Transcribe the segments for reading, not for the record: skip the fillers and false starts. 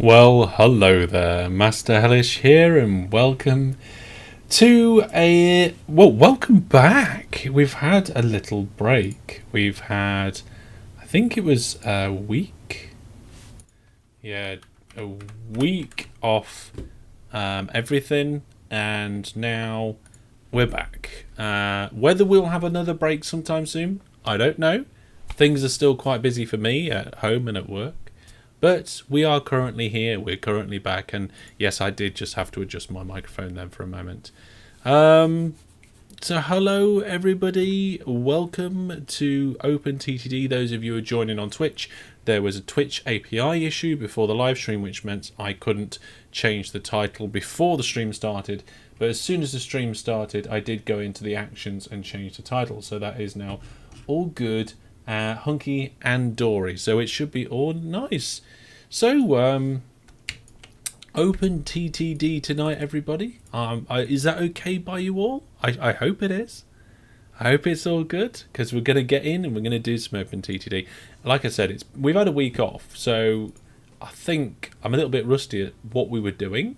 Well, hello there, Master Hellish here, and welcome to welcome back. We've had a little break. We've had, I think it was a week. Yeah, a week off everything, and now we're back. Whether we'll have another break sometime soon, I don't know. Things are still quite busy for me at home and at work. But we are currently here, we're currently back, and yes, I did just have to adjust my microphone then for a moment. So hello everybody, welcome to OpenTTD. Those of you who are joining on Twitch, there was a Twitch API issue before the live stream, which meant I couldn't change the title before the stream started. But as soon as the stream started, I did go into the actions and change the title, so that is now all good. Hunky and Dory, so it should be all nice. So, OpenTTD tonight, everybody. Is that okay by you all? I hope it is. I hope it's all good, because we're going to get in and we're going to do some OpenTTD. Like I said, we've had a week off, so I think I'm a little bit rusty at what we were doing.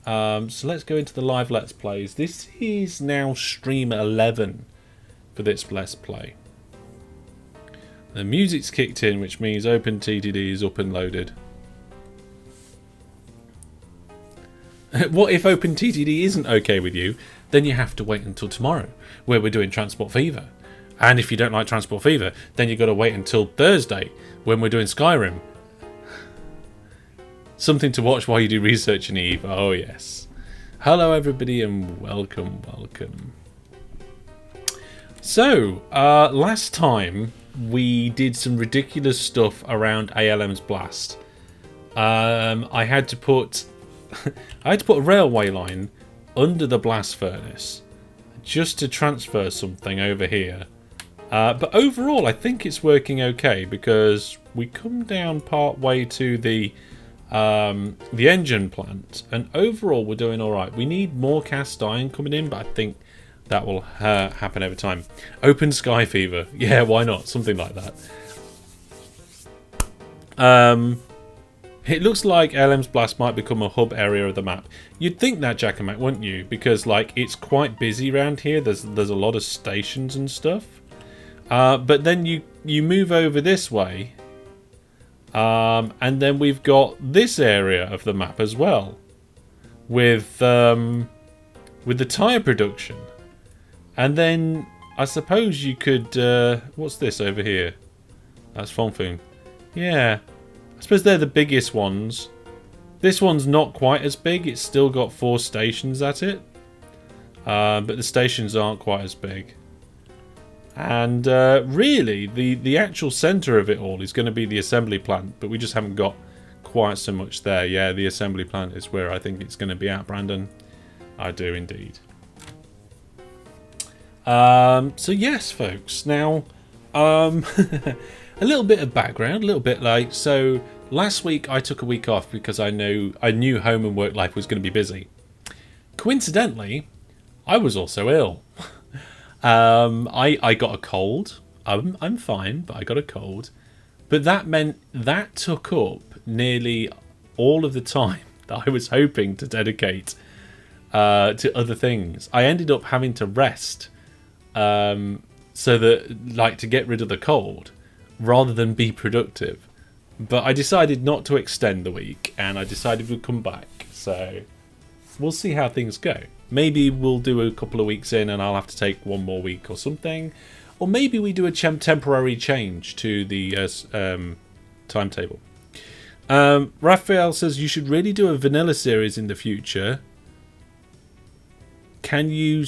So let's go into the live Let's Plays. This is now stream 11 for this Let's Play. The music's kicked in, which means OpenTTD is up and loaded. What if OpenTTD isn't okay with you? Then you have to wait until tomorrow, where we're doing Transport Fever. And if you don't like Transport Fever, then you've got to wait until Thursday, when we're doing Skyrim. Something to watch while you do research in Eve. Oh yes. Hello everybody and welcome. So, last time we did some ridiculous stuff around ALM's blast. I had to put a railway line under the blast furnace just to transfer something over here. But overall, I think it's working okay, because we come down part way to the engine plant, and overall we're doing all right. We need more cast iron coming in, but I think that will happen over time. Open Sky Fever. Yeah, why not? Something like that. It looks like LM's Blast might become a hub area of the map. You'd think that, Jack and Mac, wouldn't you? Because, like, it's quite busy around here. There's a lot of stations and stuff. But then you move over this way. And then we've got this area of the map as well. With the tyre production. And then, I suppose you could... what's this over here? That's Fonfoon. Yeah. I suppose they're the biggest ones. This one's not quite as big. It's still got 4 stations at it. But the stations aren't quite as big. And really, the actual centre of it all is going to be the assembly plant. But we just haven't got quite so much there. Yeah, the assembly plant is where I think it's going to be at, Brandon. I do indeed. So yes, folks. Now, a little bit of background, a little bit like, so last week I took a week off because I knew home and work life was going to be busy. Coincidentally, I was also ill. I got a cold. I'm fine, but I got a cold. But that meant that took up nearly all of the time that I was hoping to dedicate to other things. I ended up having to rest. So that, like, to get rid of the cold rather than be productive. But I decided not to extend the week, and I decided we'd come back. So we'll see how things go. Maybe we'll do a couple of weeks in and I'll have to take one more week or something. Or maybe we do a temporary change to the timetable. Raphael says you should really do a vanilla series in the future. Can you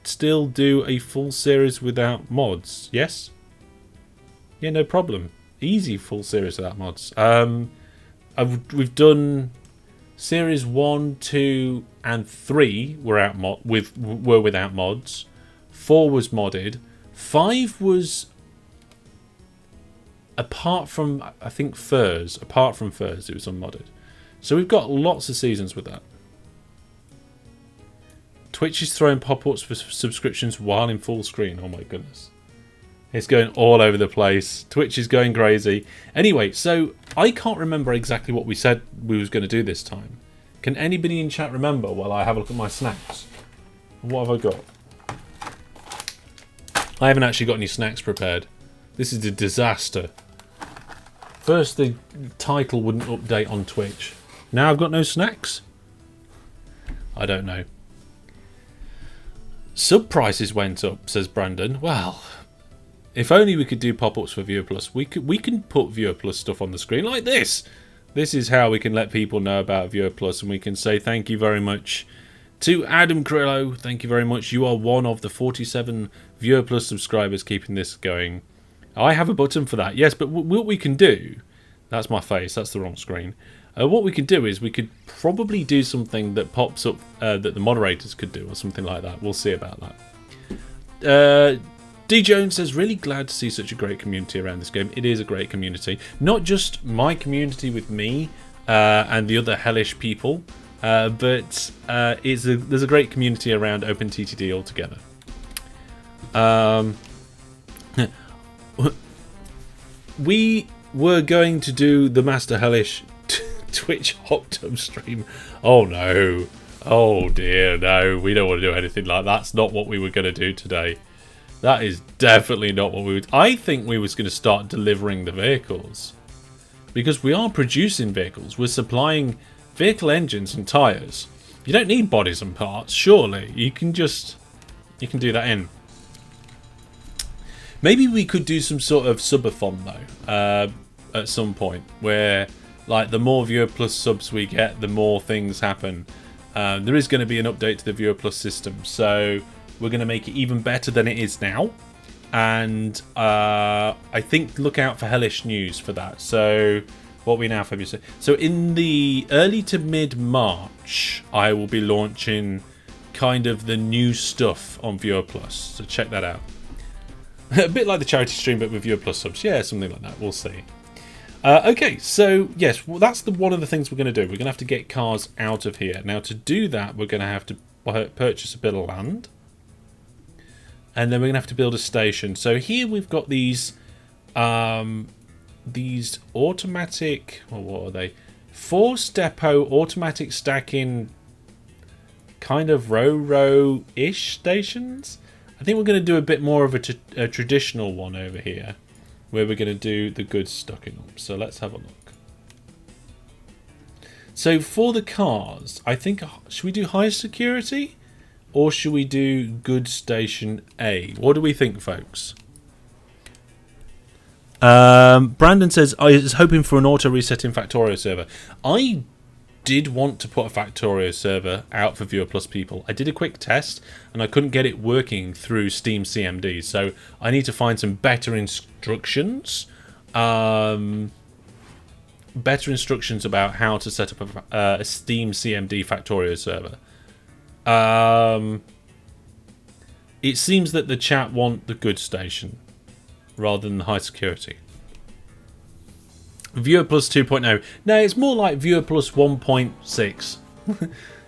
still do a full series without mods? Yes? Yeah, no problem. Easy full series without mods. We've done series 1, 2 and 3 were without mods. 4 was modded. 5 was apart from, I think, FIRS. Apart from FIRS, it was unmodded. So we've got lots of seasons with that. Twitch is throwing pop-ups for subscriptions while in full screen. Oh my goodness. It's going all over the place. Twitch is going crazy. Anyway, so I can't remember exactly what we said we was going to do this time. Can anybody in chat remember while I have a look at my snacks? What have I got? I haven't actually got any snacks prepared. This is a disaster. First, the title wouldn't update on Twitch. Now I've got no snacks? I don't know. Sub prices went up, says Brandon. Well, if only we could do pop-ups for Viewer Plus. We can put Viewer Plus stuff on the screen like this. This is how we can let people know about Viewer Plus, and we can say thank you very much to Adam Crillo. Thank you very much. You are one of the 47 Viewer Plus subscribers keeping this going. I have a button for that, yes, but what we can do... That's my face, that's the wrong screen. What we could do is we could probably do something that pops up that the moderators could do or something like that. We'll see about that. D Jones says, really glad to see such a great community around this game. It is a great community. Not just my community with me and the other hellish people, but there's a great community around OpenTTD altogether. We were going to do the Master Hellish Twitch Optum stream. Oh no. Oh dear, no. We don't want to do anything like that. That's not what we were going to do today. That is definitely not what we would... I think we was going to start delivering the vehicles. Because we are producing vehicles. We're supplying vehicle engines and tyres. You don't need bodies and parts, surely. You can do that in. Maybe we could do some sort of subathon though, at some point, where like the more Viewer Plus subs we get, the more things happen. There is going to be an update to the Viewer Plus system, so we're going to make it even better than it is now. And I think look out for hellish news for that. So what we now February. So in the early to mid March, I will be launching kind of the new stuff on Viewer Plus. So check that out. A bit like the charity stream, but with Viewer Plus subs. Yeah, something like that. We'll see. Okay, so yes, well, that's one of the things we're going to do. We're going to have to get cars out of here. Now, to do that, we're going to have to purchase a bit of land. And then we're going to have to build a station. So here we've got these automatic... Well, what are they? Force depot automatic stacking kind of row-ish stations. I think we're going to do a bit more of a traditional one over here, where we're going to do the goods stocking up. So let's have a look. So for the cars, I think, should we do high security? Or should we do goods station A? What do we think, folks? Brandon says, I was hoping for an auto reset in Factorio server. I did want to put a Factorio server out for Viewer Plus people. I did a quick test and I couldn't get it working through Steam CMD, so I need to find some better instructions. Better instructions about how to set up a Steam CMD Factorio server. It seems that the chat want the goods station rather than the high security. Viewer Plus 2.0. No, it's more like Viewer Plus 1.6.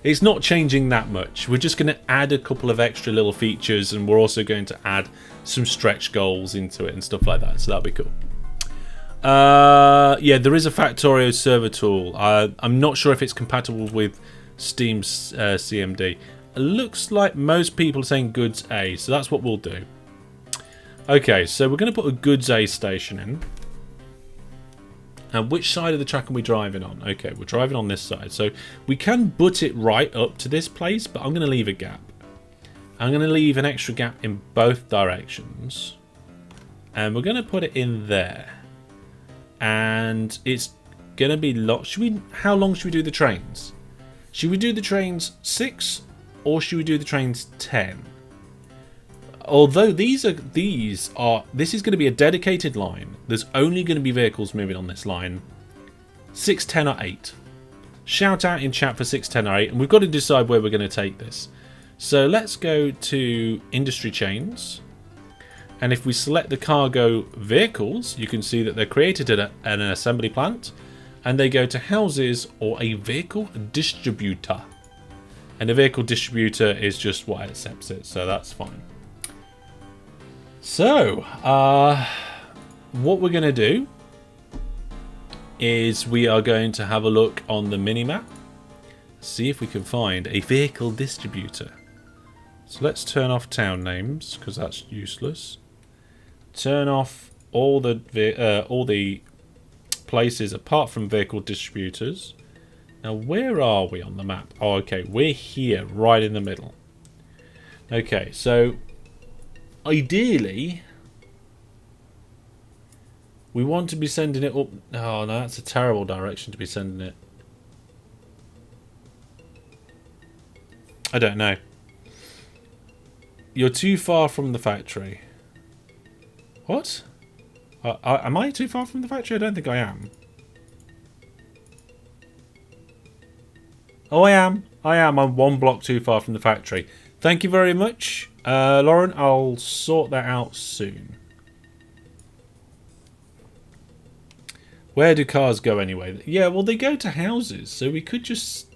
It's not changing that much. We're just going to add a couple of extra little features, and we're also going to add some stretch goals into it and stuff like that. So that'll be cool. Yeah, there is a Factorio server tool. I'm not sure if it's compatible with Steam's CMD. It looks like most people are saying goods A, so that's what we'll do. Okay, so we're going to put a goods A station in. And which side of the track are we driving on? Okay, we're driving on this side. So we can butt it right up to this place, but I'm going to leave a gap. I'm going to leave an extra gap in both directions. And we're going to put it in there. And it's going to be how long should we do the trains? Should we do the trains 6 or should we do the trains 10? Although this is going to be a dedicated line. There's only going to be vehicles moving on this line. 6, 10 or 8. Shout out in chat for 6, 10 or 8, and we've got to decide where we're going to take this. So let's go to industry chains. And if we select the cargo vehicles, you can see that they're created at an assembly plant. And they go to houses or a vehicle distributor. And a vehicle distributor is just what accepts it, so that's fine. So, what we're going to do is we are going to have a look on the mini-map, see if we can find a vehicle distributor. So let's turn off town names, because that's useless. Turn off all the places apart from vehicle distributors. Now, where are we on the map? Oh, okay, we're here, right in the middle. Okay, so ideally, we want to be sending it up. Oh, no, that's a terrible direction to be sending it. I don't know. You're too far from the factory. What? Am I too far from the factory? I don't think I am. Oh, I am. I'm 1 block too far from the factory. Thank you very much, Lauren. I'll sort that out soon. Where do cars go anyway? Yeah, well, they go to houses, so we could just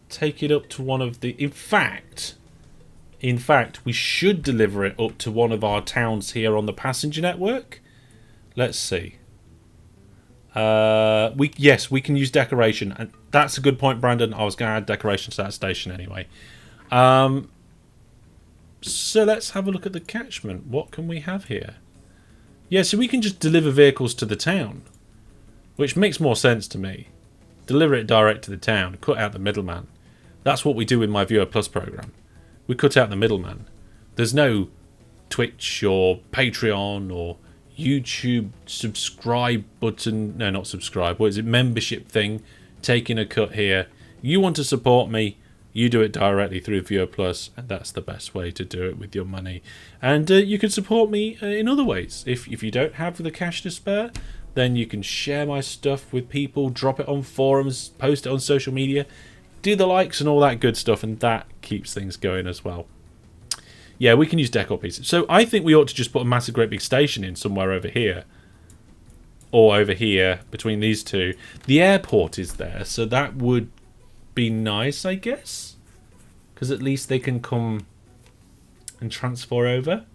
take it up to one of the... In fact, we should deliver it up to one of our towns here on the passenger network. Let's see. Yes, we can use decoration, and that's a good point, Brandon. I was going to add decoration to that station anyway. So let's have a look at the catchment. What can we have here? Yeah, so we can just deliver vehicles to the town, which makes more sense to me. Deliver it direct to the town, cut out the middleman. That's what we do with my Viewer Plus program. We cut out the middleman. There's no Twitch or Patreon or YouTube subscribe button. No, not subscribe. What is it? Membership thing. Taking a cut here. You want to support me, you do it directly through Viewer Plus, and that's the best way to do it with your money. And you can support me in other ways. If you don't have the cash to spare, then you can share my stuff with people, drop it on forums, post it on social media, do the likes and all that good stuff, and that keeps things going as well. Yeah, we can use decor pieces. So I think we ought to just put a massive great big station in somewhere over here. Or over here, between these two. The airport is there, so that would be nice, I guess. Because at least they can come and transfer over.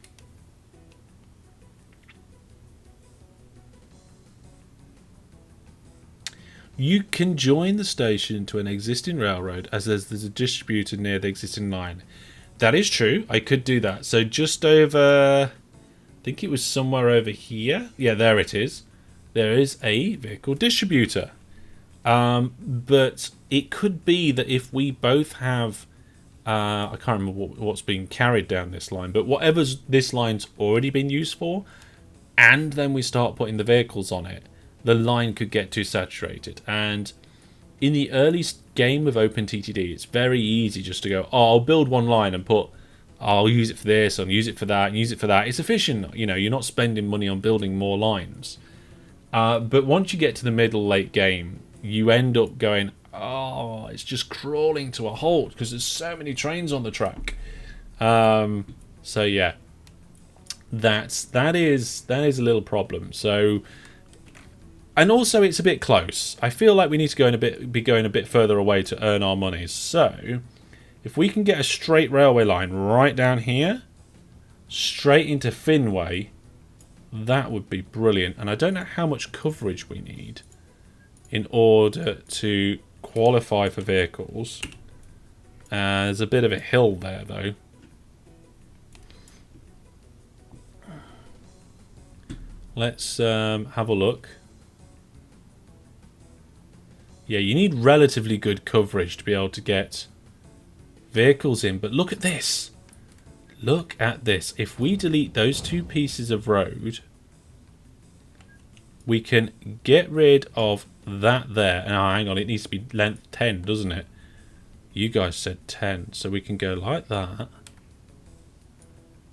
You can join the station to an existing railroad as there's a distributor near the existing line. That is true. I could do that. So just over... I think it was somewhere over here. Yeah, there it is. There is a vehicle distributor. But it could be that if we both have... I can't remember what's being carried down this line. But whatever this line's already been used for, and then we start putting the vehicles on it, the line could get too saturated. And in the early game of OpenTTD, it's very easy just to go, oh, I'll build one line and put, I'll use it for this, I'll use it for that, and use it for that. It's efficient. You know, you're not spending money on building more lines. But once you get to the middle, late game, you end up going, oh, it's just crawling to a halt because there's so many trains on the track. So yeah, that is a little problem. So, and also it's a bit close. I feel like we need to be going a bit further away to earn our money. So, if we can get a straight railway line right down here, straight into Finway, that would be brilliant. And I don't know how much coverage we need in order to qualify for vehicles. There's a bit of a hill there, though. Let's have a look. Yeah, you need relatively good coverage to be able to get vehicles in. But look at this. Look at this. If we delete those two pieces of road, we can get rid of that there. Now, hang on. It needs to be length 10, doesn't it? You guys said 10. So we can go like that.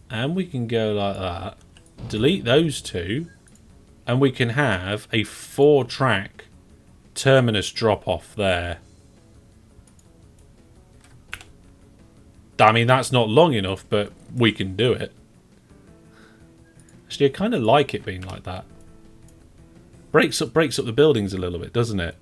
And we can go like that. Delete those two. And we can have a 4-track terminus drop off there. I mean, that's not long enough, but we can do it. Actually, I kind of like it being like that. Breaks up the buildings a little bit, doesn't it?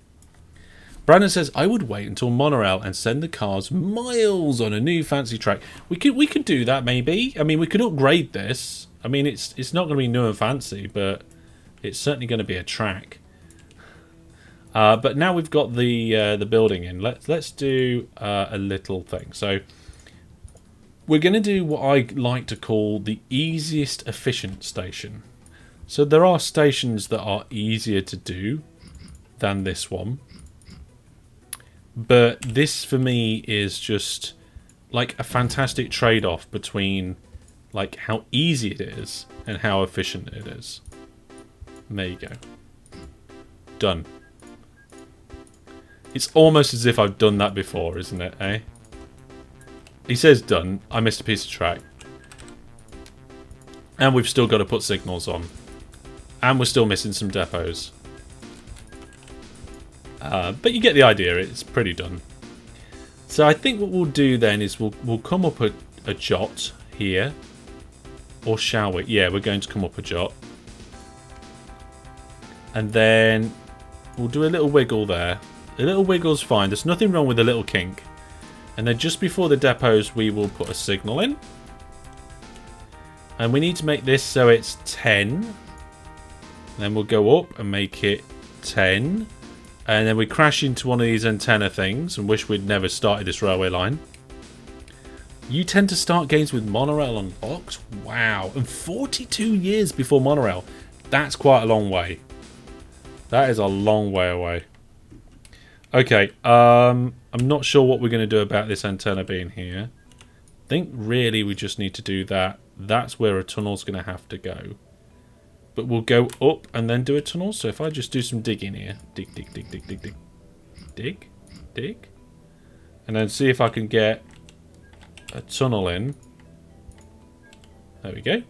Brandon says, I would wait until monorail and send the cars miles on a new fancy track. We could do that maybe. I mean, we could upgrade this. I mean, it's not going to be new and fancy, but it's certainly going to be a track. But now we've got the building in. Let's do a little thing. So we're going to do what I like to call the easiest efficient station. So there are stations that are easier to do than this one. But this, for me, is just like a fantastic trade-off between like how easy it is and how efficient it is. And there you go. Done. It's almost as if I've done that before, isn't it, eh? He says done. I missed a piece of track. And we've still got to put signals on. And we're still missing some depots. But you get the idea, it's pretty done. So I think what we'll do then is we'll come up a jot here. Or shall we? Yeah, we're going to come up a jot. And then we'll do a little wiggle there. A little wiggle's fine. There's nothing wrong with a little kink. And then just before the depots, we will put a signal in. And we need to make this so it's 10. Then we'll go up and make it 10. And then we crash into one of these antenna things and wish we'd never started this railway line. You tend to start games with monorail unlocked? Wow. And 42 years before monorail. That's quite a long way. That is a long way away. Okay, I'm not sure what we're going to do about this antenna being here. I think really we just need to do that. That's where a tunnel's going to have to go. But we'll go up and then do a tunnel. So if I just do some digging here. Dig, dig, dig, dig, dig, dig. Dig, dig. And then see if I can get a tunnel in. There we go.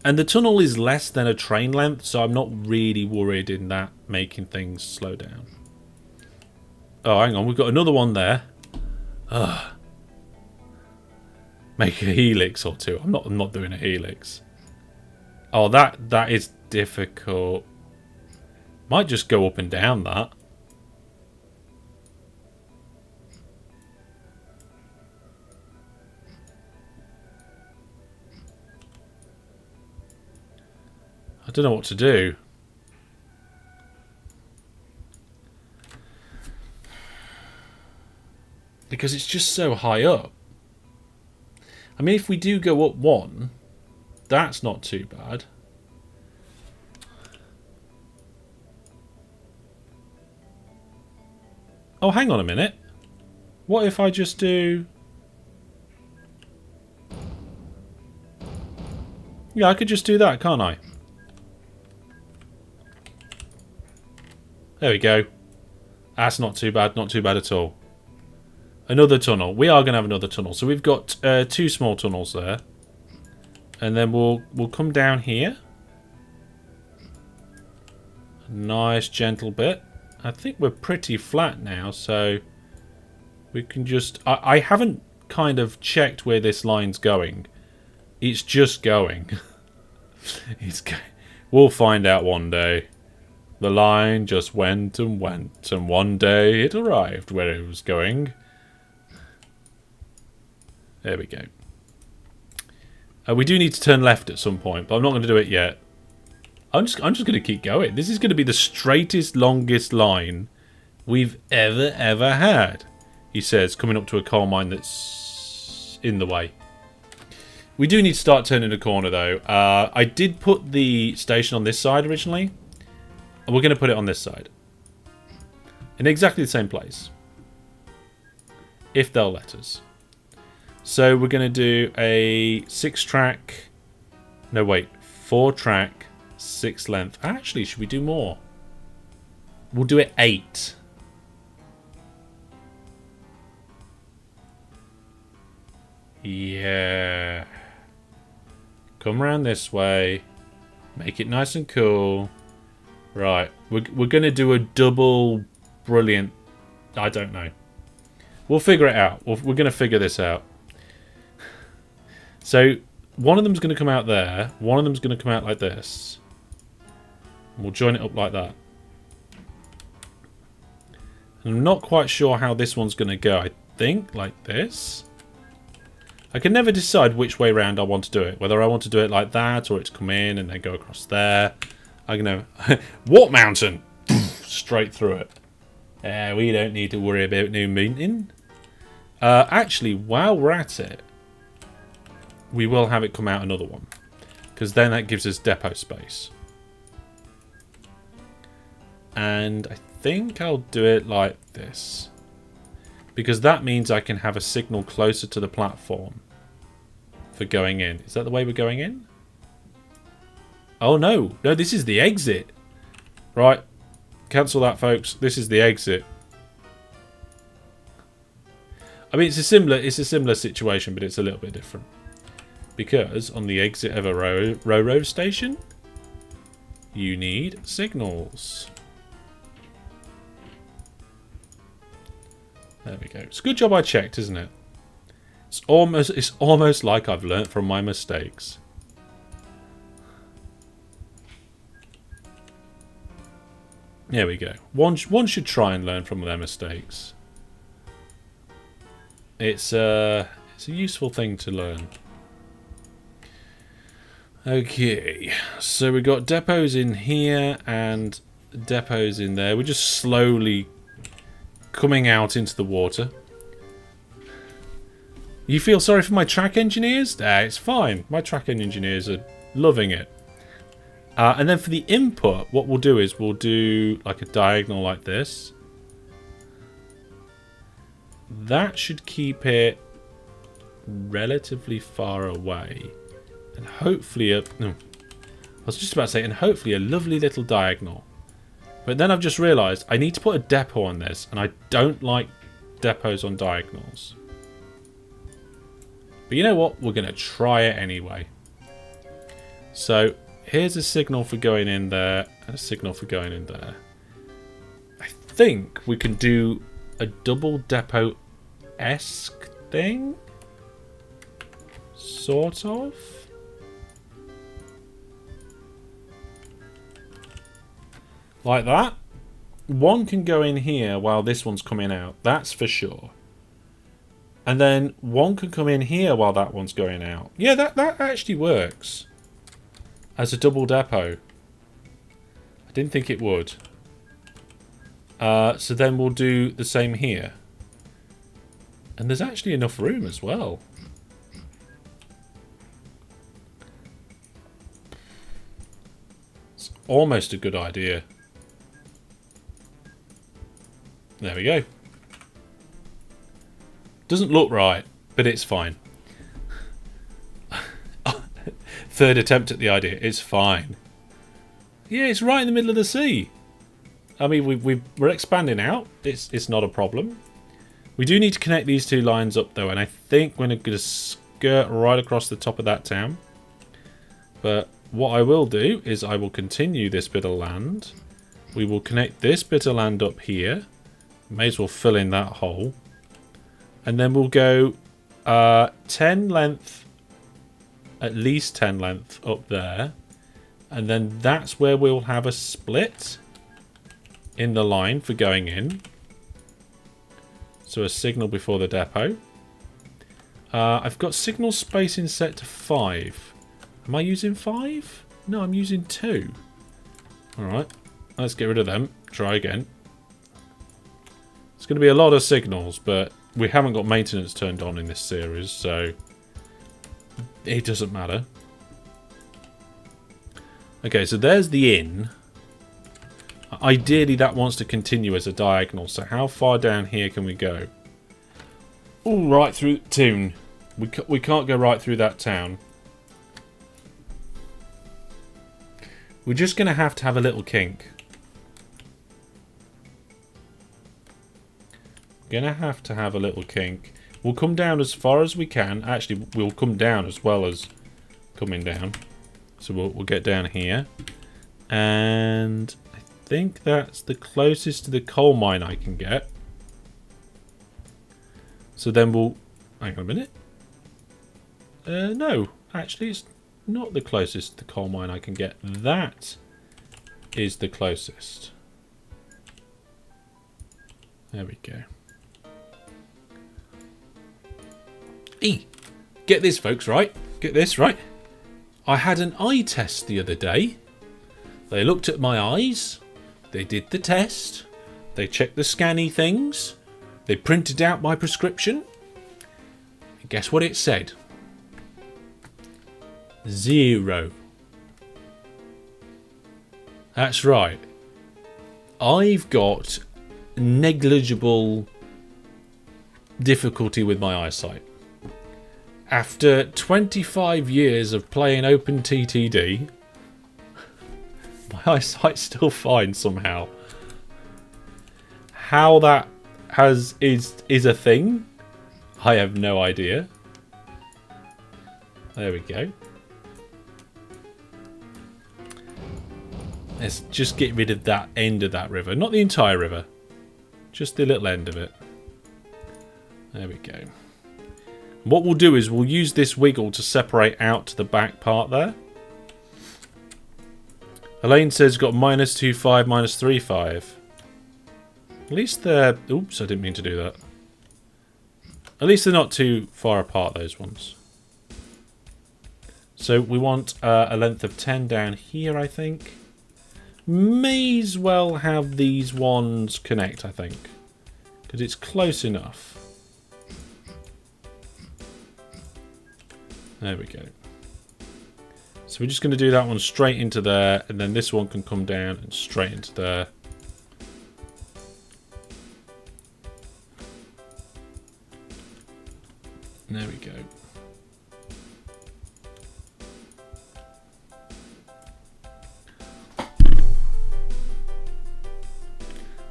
And the tunnel is less than a train length, so I'm not really worried in that making things slow down. Oh, hang on. We've got another one there. Ugh. Make a helix or two. I'm not doing a helix. Oh, that is difficult. Might just go up and down that. I don't know what to do. Because it's just so high up. I mean, if we do go up one, that's not too bad. Oh, hang on a minute. What if I just do... Yeah, I could just do that, can't I? There we go. That's not too bad, not too bad at all. Another tunnel. We are going to have another tunnel. So we've got 2 small tunnels there. And then we'll come down here. Nice gentle bit. I think we're pretty flat now, so we can just... I haven't kind of checked where this line's going. It's just going. We'll find out one day. The line just went, and one day it arrived where it was going. There we go. We do need to turn left at some point, but I'm not going to do it yet. I'm just going to keep going. This is going to be the straightest, longest line we've ever had. He says, coming up to a coal mine that's in the way. We do need to start turning the corner, though. I did put the station on this side originally. And we're going to put it on this side. In exactly the same place. If they'll let us. So we're going to do a 6-track... No, wait. 4-track, 6 length. Actually, should we do more? We'll do it 8. Yeah. Come around this way. Make it nice and cool. Right. We're going to do a double brilliant... I don't know. We'll figure it out. We're going to figure this out. So, one of them's going to come out there. One of them's going to come out like this. And we'll join it up like that. And I'm not quite sure how this one's going to go. I think like this. I can never decide which way round I want to do it. Whether I want to do it like that or it's come in and then go across there. I can know. What mountain? Straight through it. We don't need to worry about new mountain. Actually, while we're at it, we will have it come out another one. Because then that gives us depot space. And I think I'll do it like this. Because that means I can have a signal closer to the platform for going in. Is that the way we're going in? Oh no. No, this is the exit. Right. Cancel that, folks. This is the exit. I mean, it's a similar situation, but it's a little bit different. Because on the exit of a railroad station, you need signals. There we go. It's a good job I checked, isn't it? It's almost like I've learnt from my mistakes. There we go. One should try and learn from their mistakes. It's a useful thing to learn. Okay, so we got depots in here and depots in there. We're just slowly coming out into the water. You feel sorry for my track engineers? It's fine. My track engineers are loving it. And then for the input, what we'll do is we'll do like a diagonal like this. That should keep it relatively far away. And hopefully no, I was just about to say, and hopefully a lovely little diagonal. But then I've just realised I need to put a depot on this, and I don't like depots on diagonals. But you know what? We're going to try it anyway. So here's a signal for going in there, and a signal for going in there. I think we can do a double depot-esque thing? Sort of? Like that. One can go in here while this one's coming out. That's for sure. And then one can come in here while that one's going out. Yeah, that actually works. As a double depot. I didn't think it would. So then we'll do the same here. And there's actually enough room as well. It's almost a good idea. There we go. Doesn't look right, but it's fine. Third attempt at the idea. It's fine. Yeah, it's right in the middle of the sea. I mean, we're expanding out. It's not a problem. We do need to connect these two lines up, though, and I think we're going to skirt right across the top of that town. But what I will do is I will continue this bit of land. We will connect this bit of land up here. May as well fill in that hole. And then we'll go 10 length, at least 10 length up there. And then that's where we'll have a split in the line for going in. So a signal before the depot. I've got signal spacing set to 5. Am I using 5? No, I'm using 2. Alright, let's get rid of them. Try again. It's going to be a lot of signals, but we haven't got maintenance turned on in this series, so it doesn't matter. Okay, so there's the inn. Ideally, that wants to continue as a diagonal, so how far down here can we go? Oh, right through the town. We can't go right through that town. We're just going to have a little kink. Gonna have to have a little kink. We'll come down as far as we can. Actually, we'll come down as well as coming down. So we'll get down here. And I think that's the closest to the coal mine I can get. So then we'll... Hang on a minute. No, actually it's not the closest to the coal mine I can get. That is the closest. There we go. Get this, folks, right? Get this, right? I had an eye test the other day. They looked at my eyes. They did the test. They checked the scanny things. They printed out my prescription. And guess what it said? 0. That's right. I've got negligible difficulty with my eyesight. After 25 years of playing OpenTTD, my eyesight's still fine somehow. How that is a thing, I have no idea. There we go. Let's just get rid of that end of that river. Not the entire river. Just the little end of it. There we go. What we'll do is we'll use this wiggle to separate out to the back part there. Elaine says got -2.5, -3.5. At least they're... Oops, I didn't mean to do that. At least they're not too far apart, those ones. So we want a length of 10 down here, I think. May as well have these ones connect, I think. Because it's close enough. There we go. So we're just going to do that one straight into there, and then this one can come down and straight into there. There we go.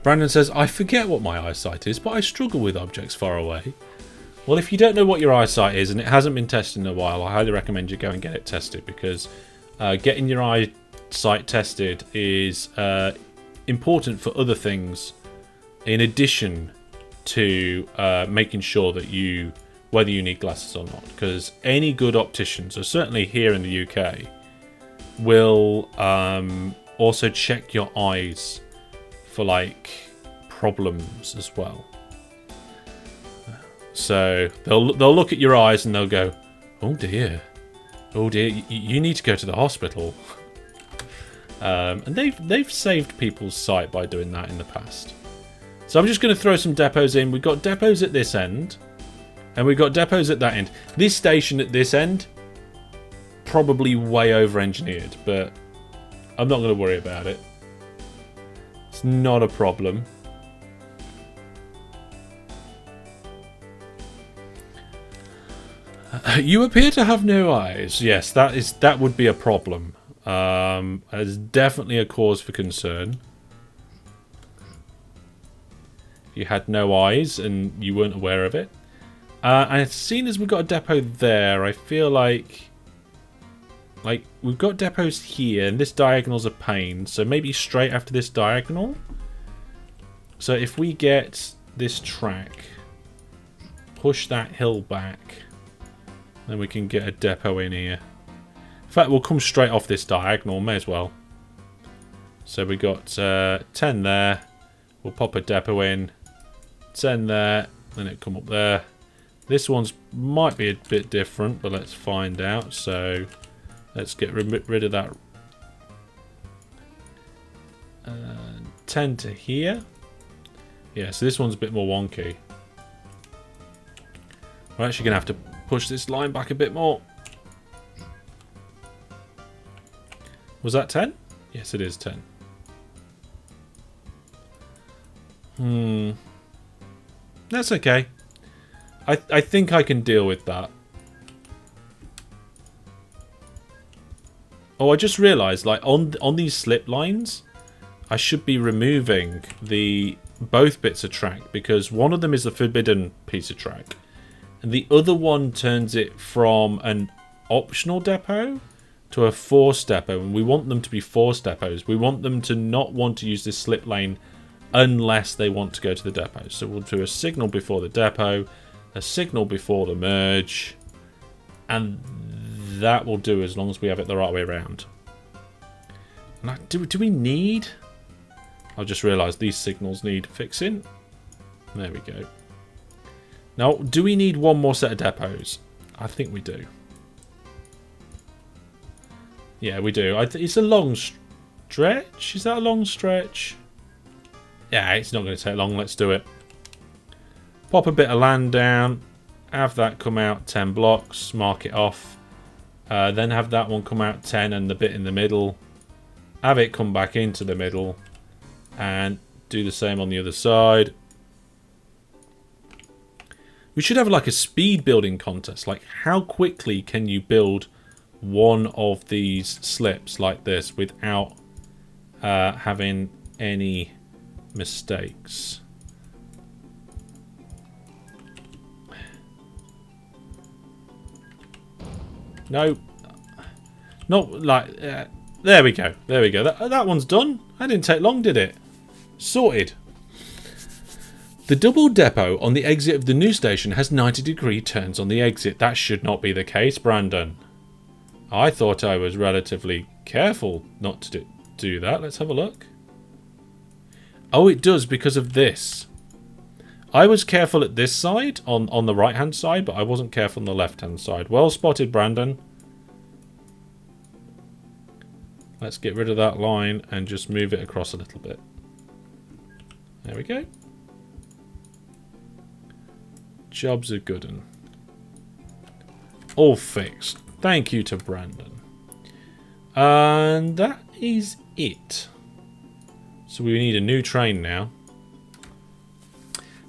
Brandon says, I forget what my eyesight is, but I struggle with objects far away. Well, if you don't know what your eyesight is and it hasn't been tested in a while, I highly recommend you go and get it tested, because getting your eyesight tested is important for other things in addition to making sure that whether you need glasses or not. Because any good opticians, or certainly here in the UK, will also check your eyes for like problems as well. So they'll look at your eyes and they'll go, oh dear, you need to go to the hospital. And they've saved people's sight by doing that in the past. So I'm just going to throw some depots in. We've got depots at this end, and we've got depots at that end. This station at this end, probably way over-engineered, but I'm not going to worry about it. It's not a problem. You appear to have no eyes. Yes, that would be a problem. It's definitely a cause for concern. If you had no eyes and you weren't aware of it. And as soon as we've got a depot there, I feel like we've got depots here, and this diagonal's a pain. So maybe straight after this diagonal. So if we get this track, push that hill back, then we can get a depot in here. In fact, we'll come straight off this diagonal, may as well. So we got 10 there. We'll pop a depot in. 10 there, then it come up there. This one's might be a bit different, but let's find out. So let's get rid of that. 10 to here. Yeah, so this one's a bit more wonky. We're actually going to have to push this line back a bit more. Was that 10? Yes, it is 10. That's okay. I think I can deal with that. Oh, I just realised, like, on these slip lines, I should be removing both bits of track, because one of them is a forbidden piece of track, and the other one turns it from an optional depot to a forced depot, and we want them to be forced depots. We want them to not want to use this slip lane unless they want to go to the depot. So we'll do a signal before the depot, a signal before the merge, and that will do as long as we have it the right way around. Do we need... I just realised these signals need fixing. There we go. Now, do we need one more set of depots? I think we do. Yeah, we do. It's a long stretch. Is that a long stretch? Yeah, it's not going to take long. Let's do it. Pop a bit of land down. Have that come out 10 blocks. Mark it off. Then have that one come out 10 and the bit in the middle. Have it come back into the middle. And do the same on the other side. We should have like a speed building contest. Like, how quickly can you build one of these slips like this without having any mistakes? No. Not like... there we go. There we go. That one's done. That didn't take long, did it? Sorted. The double depot on the exit of the new station has 90-degree turns on the exit. That should not be the case, Brandon. I thought I was relatively careful not to do that. Let's have a look. Oh, it does because of this. I was careful at this side, on the right-hand side, but I wasn't careful on the left-hand side. Well spotted, Brandon. Let's get rid of that line and just move it across a little bit. There we go. Jobs are good un. All fixed. Thank you to Brandon. And that is it. So we need a new train now.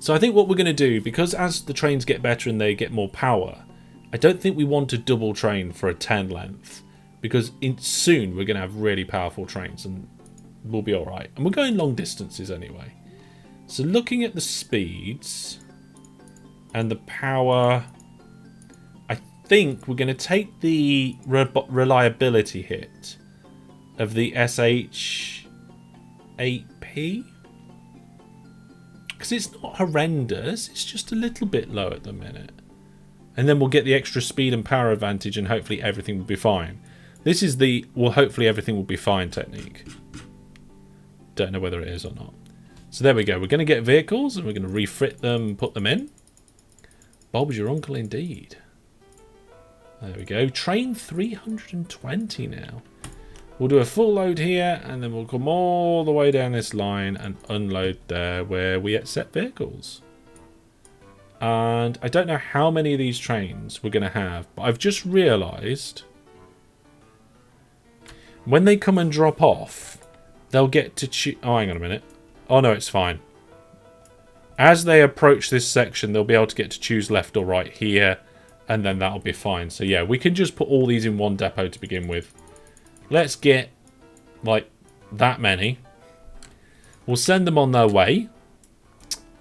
So I think what we're going to do, because as the trains get better and they get more power, I don't think we want a double train for a 10 length. Because soon we're going to have really powerful trains and we'll be alright. And we're going long distances anyway. So looking at the speeds and the power, I think we're going to take the reliability hit of the SH8P. Because it's not horrendous, it's just a little bit low at the minute. And then we'll get the extra speed and power advantage and hopefully everything will be fine. This is the, well, hopefully everything will be fine technique. Don't know whether it is or not. So there we go. We're going to get vehicles and we're going to refit them, put them in. Bob's your uncle indeed. There we go. Train 320 now. We'll do a full load here and then we'll come all the way down this line and unload there where we accept vehicles. And I don't know how many of these trains we're going to have, but I've just realised when they come and drop off, they'll get to choose... Oh, hang on a minute. Oh, no, it's fine. As they approach this section, they'll be able to get to choose left or right here, and then that'll be fine. So, yeah, we can just put all these in one depot to begin with. Let's get, like, that many. We'll send them on their way.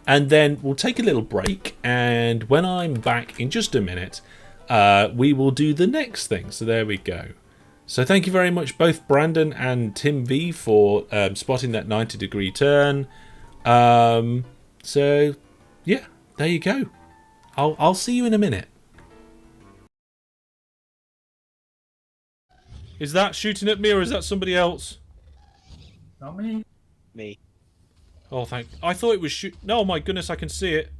And then we'll take a little break. And when I'm back in just a minute, we will do the next thing. So there we go. So thank you very much, both Brandon and Tim V, for spotting that 90-degree turn. So, yeah, there you go. I'll see you in a minute. Is that shooting at me or is that somebody else? Not me. Me. Oh, I thought it was shoot. No, my goodness, I can see it.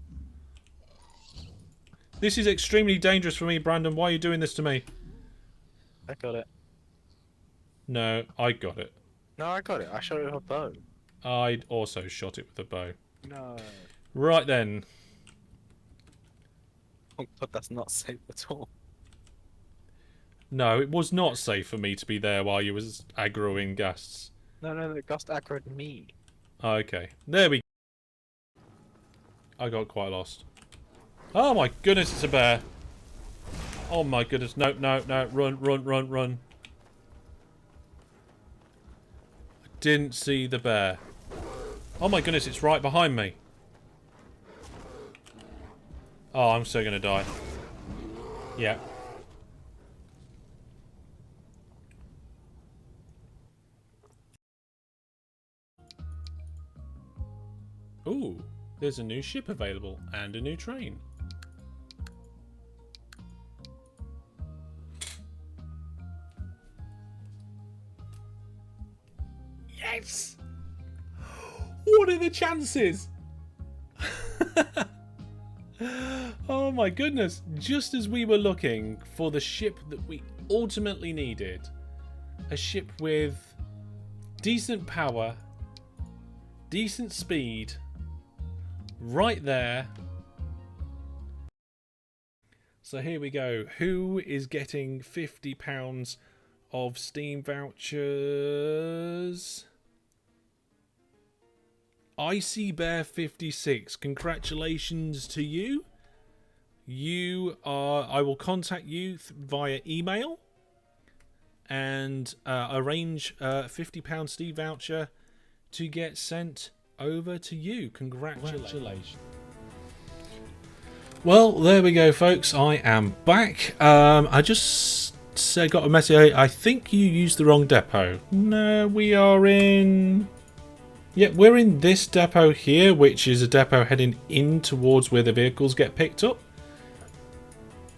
This is extremely dangerous for me, Brandon. Why are you doing this to me? I got it. No, I got it. No, I got it. I shot it with a bow. I'd also shot it with a bow. No. Right then. Oh god, that's not safe at all. No, it was not safe for me to be there while you was aggroing gusts. No, the gust aggroed me. Okay, there we go. I got quite lost. Oh my goodness, it's a bear. Oh my goodness, no, run. I didn't see the bear. Oh my goodness, it's right behind me. Oh, I'm so gonna die. Yeah. Ooh, there's a new ship available and a new train. Yes! What are the chances? Oh my goodness. Just as we were looking for the ship that we ultimately needed, a ship with decent power, decent speed, right there. So here we go. Who is getting £50 of Steam vouchers? Icy Bear 56. Congratulations to you. You are. I will contact you via email and arrange a £50 Steam voucher to get sent over to you. Congratulations. Well, there we go, folks. I am back. I just got a message. I think you used the wrong depot. No, we are in... Yeah, we're in this depot here, which is a depot heading in towards where the vehicles get picked up.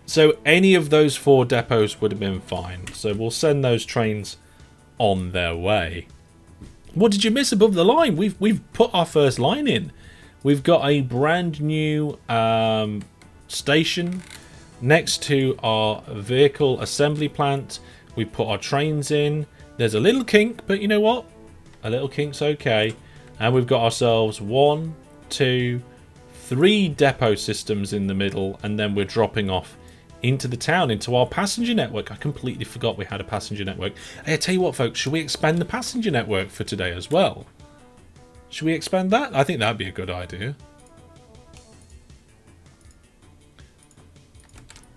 So any of those 4 depots would have been fine. So we'll send those trains on their way. What did you miss above the line? We've put our first line in. We've got a brand new station next to our vehicle assembly plant. We put our trains in. There's a little kink, but you know what? A little kink's okay. And we've got ourselves 1, 2, 3 depot systems in the middle, and then we're dropping off into the town, into our passenger network. I completely forgot we had a passenger network. Hey, I tell you what, folks, should we expand the passenger network for today as well? Should we expand that? I think that'd be a good idea.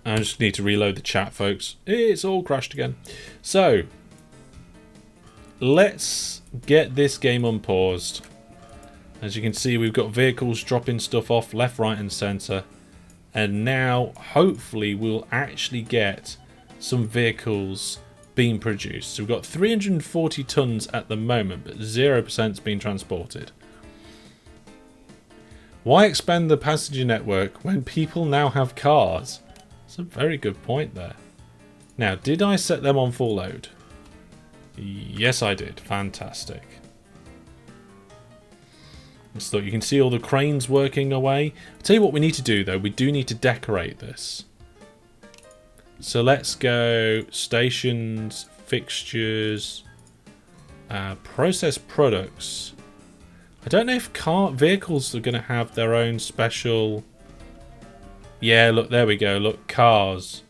I just need to reload the chat, folks. It's all crashed again. So, let's get this game unpaused. As you can see, we've got vehicles dropping stuff off left, right and centre. And now, hopefully, we'll actually get some vehicles being produced. So we've got 340 tons at the moment, but 0% is being transported. Why expand the passenger network when people now have cars? That's a very good point there. Now, did I set them on full load? Yes, I did. Fantastic. So you can see all the cranes working away. I'll tell you what we need to do, though. We do need to decorate this. So let's go stations, fixtures, process products. I don't know if vehicles are going to have their own special... Yeah, look, there we go. Look, cars.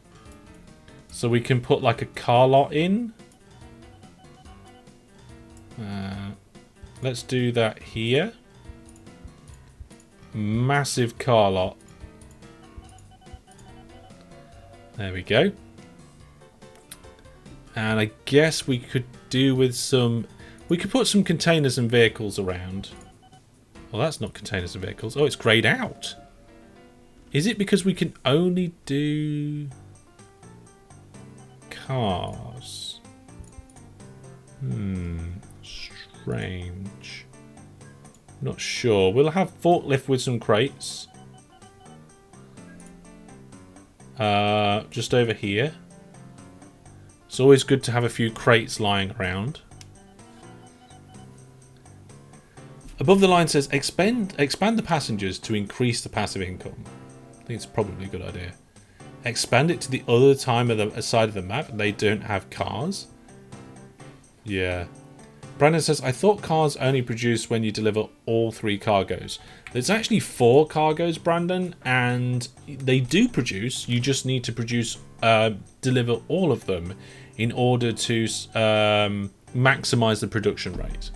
So we can put like a car lot in. Let's do that here. Massive car lot. There we go. And I guess we could do with some... We could put some containers and vehicles around. Well, that's not containers and vehicles. Oh, it's greyed out. Is it because we can only do cars? Strange. Not sure. We'll have forklift with some crates. Just over here. It's always good to have a few crates lying around. Above the line says expand the passengers to increase the passive income. I think it's probably a good idea. Expand it to the other side of the map. They don't have cars. Yeah. Brandon says, I thought cars only produce when you deliver all 3 cargoes. There's actually 4 cargoes, Brandon, and they do produce. You just need to deliver all of them in order to maximize the production rate.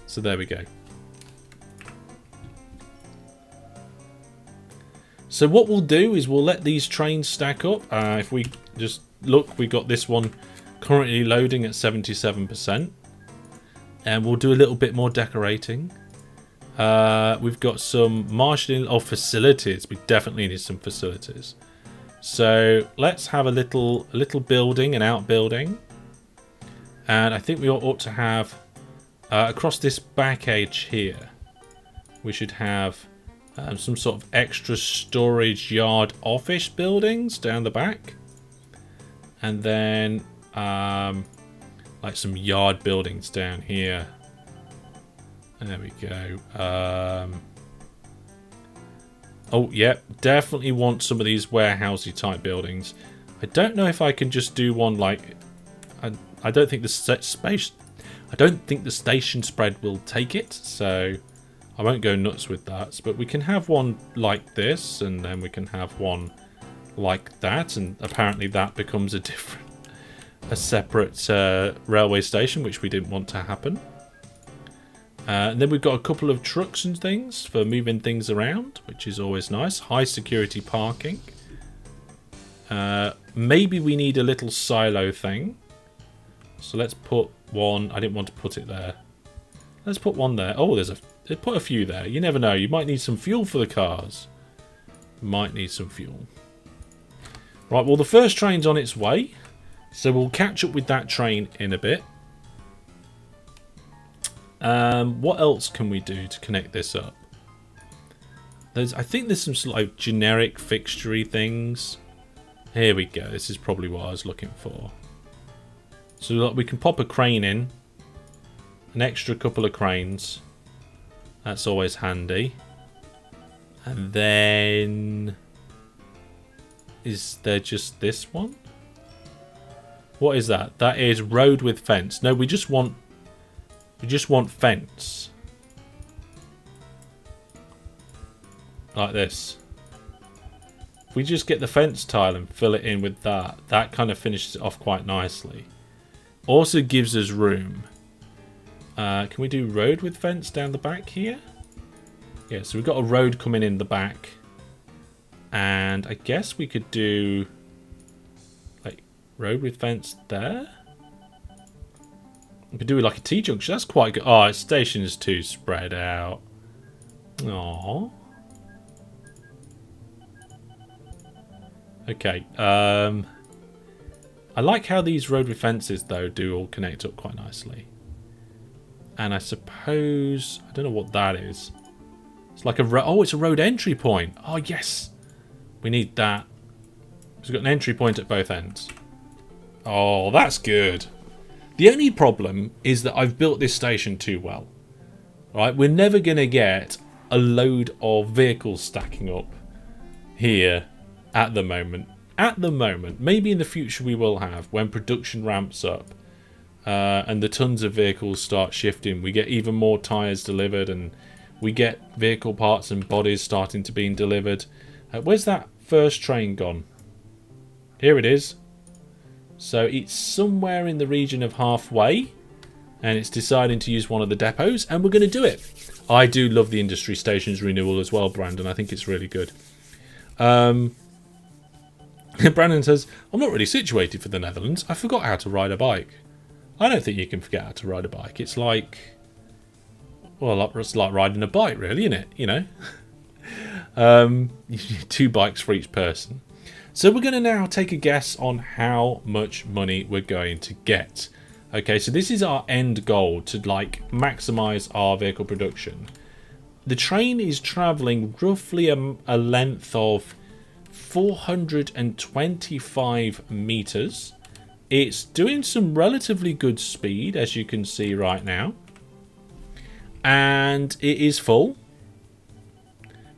So there we go. So what we'll do is we'll let these trains stack up. If we just look, we got this one currently loading at 77%. And we'll do a little bit more decorating. We've got some marshalling of facilities. We definitely need some facilities. So let's have a little building, an outbuilding. And I think we ought to have, across this back edge here, we should have some sort of extra storage yard office buildings down the back. And then like some yard buildings down here. There we go. Oh, yeah. Definitely want some of these warehousey type buildings. I don't know if I can just do one like... I don't think the space... I don't think the station spread will take it, so I won't go nuts with that. But we can have one like this, and then we can have one like that, and apparently that becomes a separate railway station, which we didn't want to happen. And then we've got a couple of trucks and things for moving things around, which is always nice. High security parking. Maybe we need a little silo thing. So let's put one. I didn't want to put it there. Let's put one there. Oh, they put a few there. You never know. You might need some fuel for the cars. Might need some fuel. Right, well, the first train's on its way. So we'll catch up with that train in a bit. What else can we do to connect this up? I think there's some sort of generic fixture-y things. Here we go. This is probably what I was looking for. So look, we can pop a crane in. An extra couple of cranes. That's always handy. And then... is there just this one? What is that? That is road with fence. No, we just want fence. Like this. If we just get the fence tile and fill it in with that, that kind of finishes it off quite nicely. Also gives us room. Can we do road with fence down the back here? Yeah, so we've got a road coming in the back. And I guess we could do like road with fence there. We could do it like a T-junction. That's quite good. Oh, station is too spread out. Aww. Okay. I like how these road with fences, though, do all connect up quite nicely. And I suppose... I don't know what that is. It's like a... oh, it's a road entry point. Oh, yes. We need that. We've got an entry point at both ends. Oh, that's good. The only problem is that I've built this station too well. Right? We're never going to get a load of vehicles stacking up here at the moment. At the moment. Maybe in the future we will have, when production ramps up and the tons of vehicles start shifting. We get even more tyres delivered and we get vehicle parts and bodies starting to be delivered. Where's that first train gone? Here it is. So it's somewhere in the region of halfway. And it's deciding to use one of the depots. And we're going to do it. I do love the industry stations renewal as well, Brandon. I think it's really good. Brandon says, I'm not really situated for the Netherlands. I forgot how to ride a bike. I don't think you can forget how to ride a bike. It's like... well, it's like riding a bike, really, isn't it? You know? You need 2 bikes for each person. So we're going to now take a guess on how much money we're going to get. Okay, so this is our end goal to like maximize our vehicle production. The train is traveling roughly a length of 425 meters. It's doing some relatively good speed, as you can see right now. And it is full.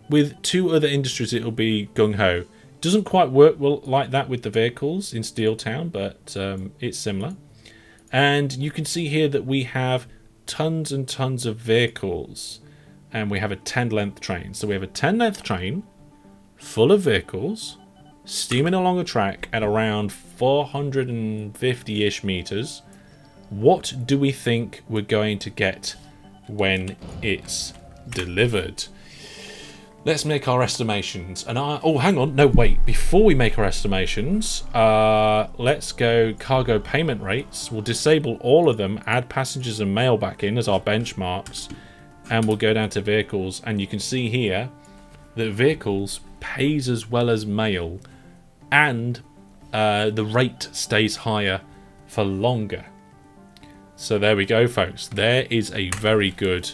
With 2 other industries, it'll be gung-ho. Doesn't quite work well like that with the vehicles in Steeltown, but it's similar. And you can see here that we have tons and tons of vehicles. And we have a 10-length train. So we have a 10-length train full of vehicles steaming along a track at around 450-ish meters. What do we think we're going to get when it's delivered? Let's make our estimations. And oh, hang on. No, wait. Before we make our estimations, let's go cargo payment rates. We'll disable all of them, add passengers and mail back in as our benchmarks, and we'll go down to vehicles. And you can see here that vehicles pays as well as mail, and the rate stays higher for longer. So there we go, folks. There is a very good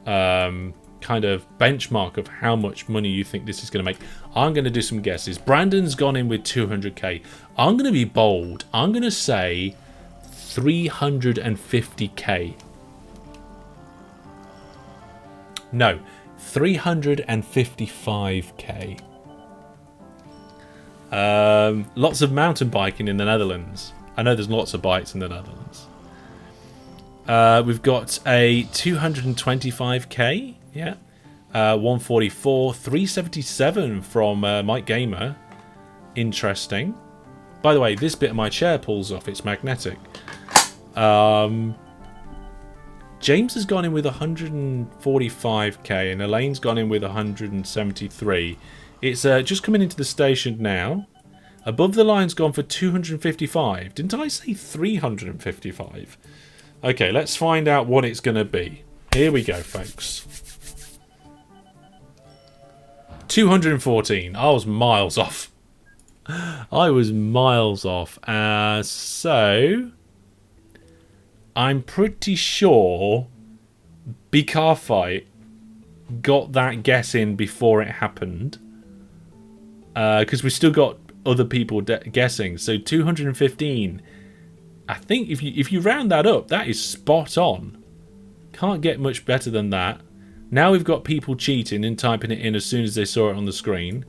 kind of benchmark of how much money you think this is going to make. I'm going to do some guesses. Brandon's gone in with 200k. I'm going to be bold. I'm going to say 350k. No, 355k. Lots of mountain biking in the Netherlands. I know there's lots of bikes in the Netherlands. We've got a 225k, yeah. 144, 377 from Mike Gamer. Interesting. By the way, this bit of my chair pulls off. It's magnetic. James has gone in with 145k and Elaine's gone in with 173. It's just coming into the station now. Above the line's gone for 255. Didn't I say 355? Okay, let's find out what it's going to be. Here we go, folks. 214. I was miles off. I was miles off. So I'm pretty sure Car Fight got that guess in before it happened. Because we've still got other people guessing. So 215. I think if you round that up, that is spot on. Can't get much better than that. Now we've got people cheating and typing it in as soon as they saw it on the screen.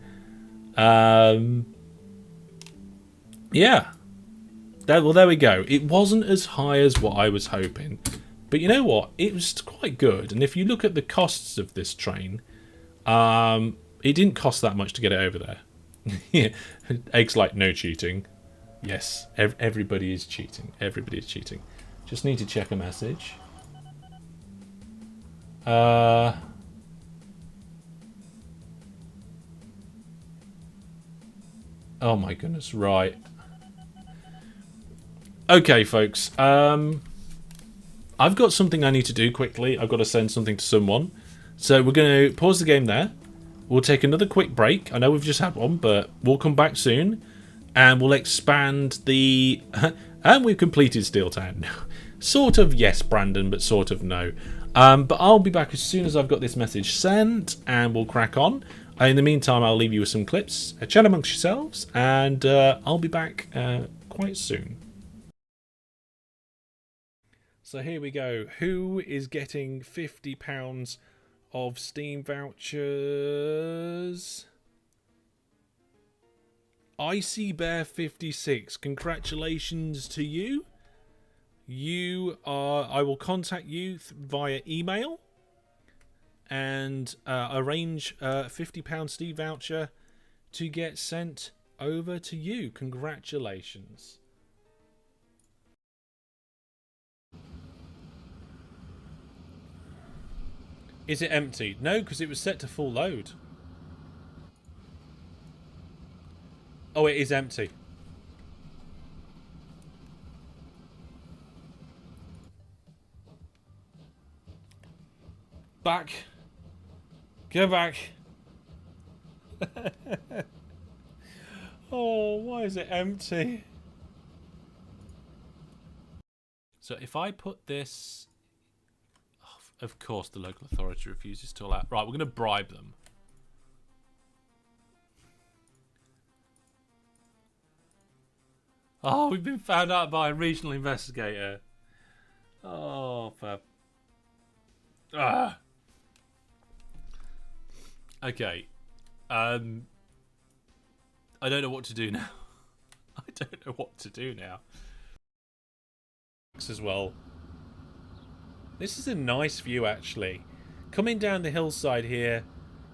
Yeah. Well, there we go. It wasn't as high as what I was hoping. But you know what? It was quite good. And if you look at the costs of this train, it didn't cost that much to get it over there. Yeah. Eggs like no cheating. Yes, everybody is cheating. Everybody is cheating. Just need to check a message. Oh my goodness, right. Okay, folks. I've got something I need to do quickly. I've got to send something to someone. So we're going to pause the game there. We'll take another quick break. I know we've just had one, but we'll come back soon. And we'll expand the... and we've completed Steeltown. Sort of yes, Brandon, but sort of no. But I'll be back as soon as I've got this message sent, and we'll crack on. In the meantime, I'll leave you with some clips. Chat amongst yourselves, and I'll be back quite soon. So here we go. Who is getting £50 of Steam vouchers? Icy Bear 56, congratulations to you. You are. I will contact you via email and arrange a £50 Steam voucher to get sent over to you. Congratulations. Is it empty? No, because it was set to full load. Oh, it is empty. Back. Go back. Oh, why is it empty? So if I put this... Oh, of course the local authority refuses to allow... Right, we're going to bribe them. Oh, we've been found out by a regional investigator. Oh, fab. Ah. Okay. I don't know what to do now. I don't know what to do now. As well. This is a nice view, actually. Coming down the hillside here,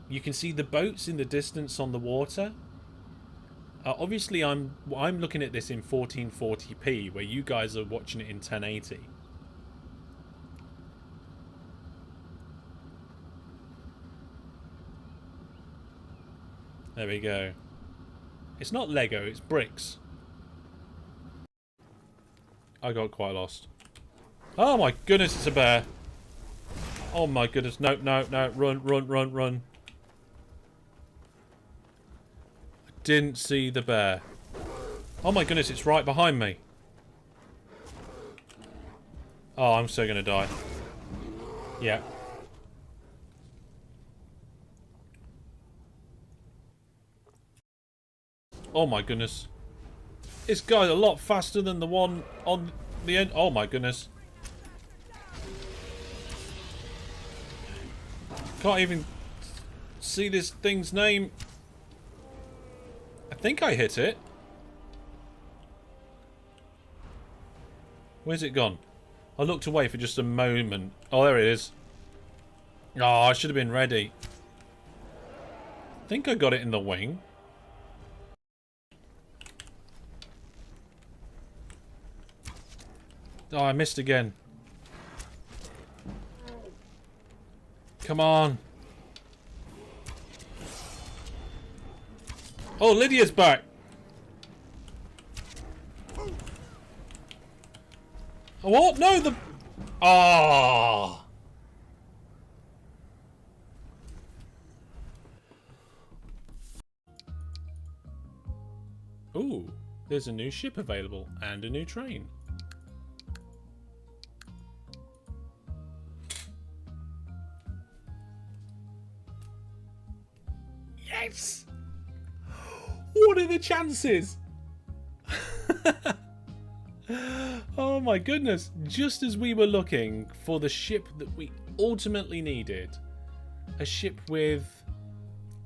you can see the boats in the distance on the water. Obviously, I'm looking at this in 1440p, where you guys are watching it in 1080. There we go. It's not Lego, it's bricks. I got quite lost. Oh my goodness, it's a bear. Oh my goodness, no, no, no, run, run, run, run. Didn't see the bear. Oh my goodness, it's right behind me. Oh, I'm so gonna die. Yeah. Oh my goodness. This guy's a lot faster than the one on the end. Oh my goodness. Can't even see this thing's name. I think I hit it. Where's it gone? I looked away for just a moment. Oh, there it is. Oh, I should have been ready. I think I got it in the wing. Oh, I missed again. Come on. Oh, Lydia's back. What? No, the... Ah. Ooh, there's a new ship available and a new train. Yes! What are the chances? Oh my goodness. Just as we were looking for the ship that we ultimately needed, a ship with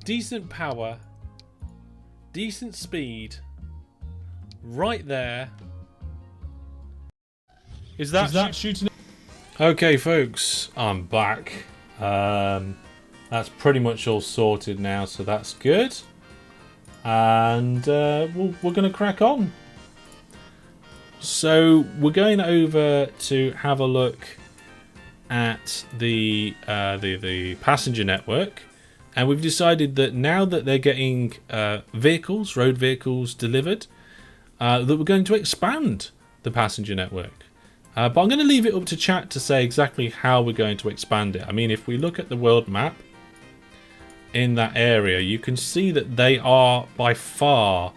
decent power, decent speed, right there. Is that shooting? Okay, folks, I'm back. That's pretty much all sorted now, so that's good. And we're going to crack on. So we're going over to have a look at the passenger network, and we've decided that now that they're getting road vehicles delivered, that we're going to expand the passenger network. But I'm going to leave it up to chat to say exactly how we're going to expand it. I mean, if we look at the world map in that area, you can see that they are by far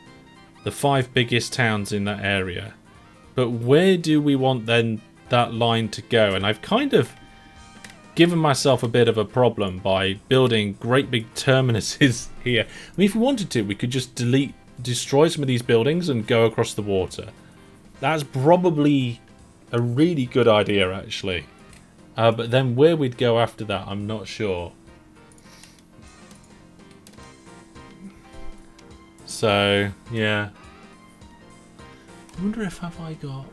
the 5 biggest towns in that area. But where do we want then that line to go? And I've kind of given myself a bit of a problem by building great big terminuses here. I mean, if we wanted to, we could just destroy some of these buildings and go across the water. That's probably a really good idea, actually. But then where we'd go after that, I'm not sure. So, yeah. I wonder if I got...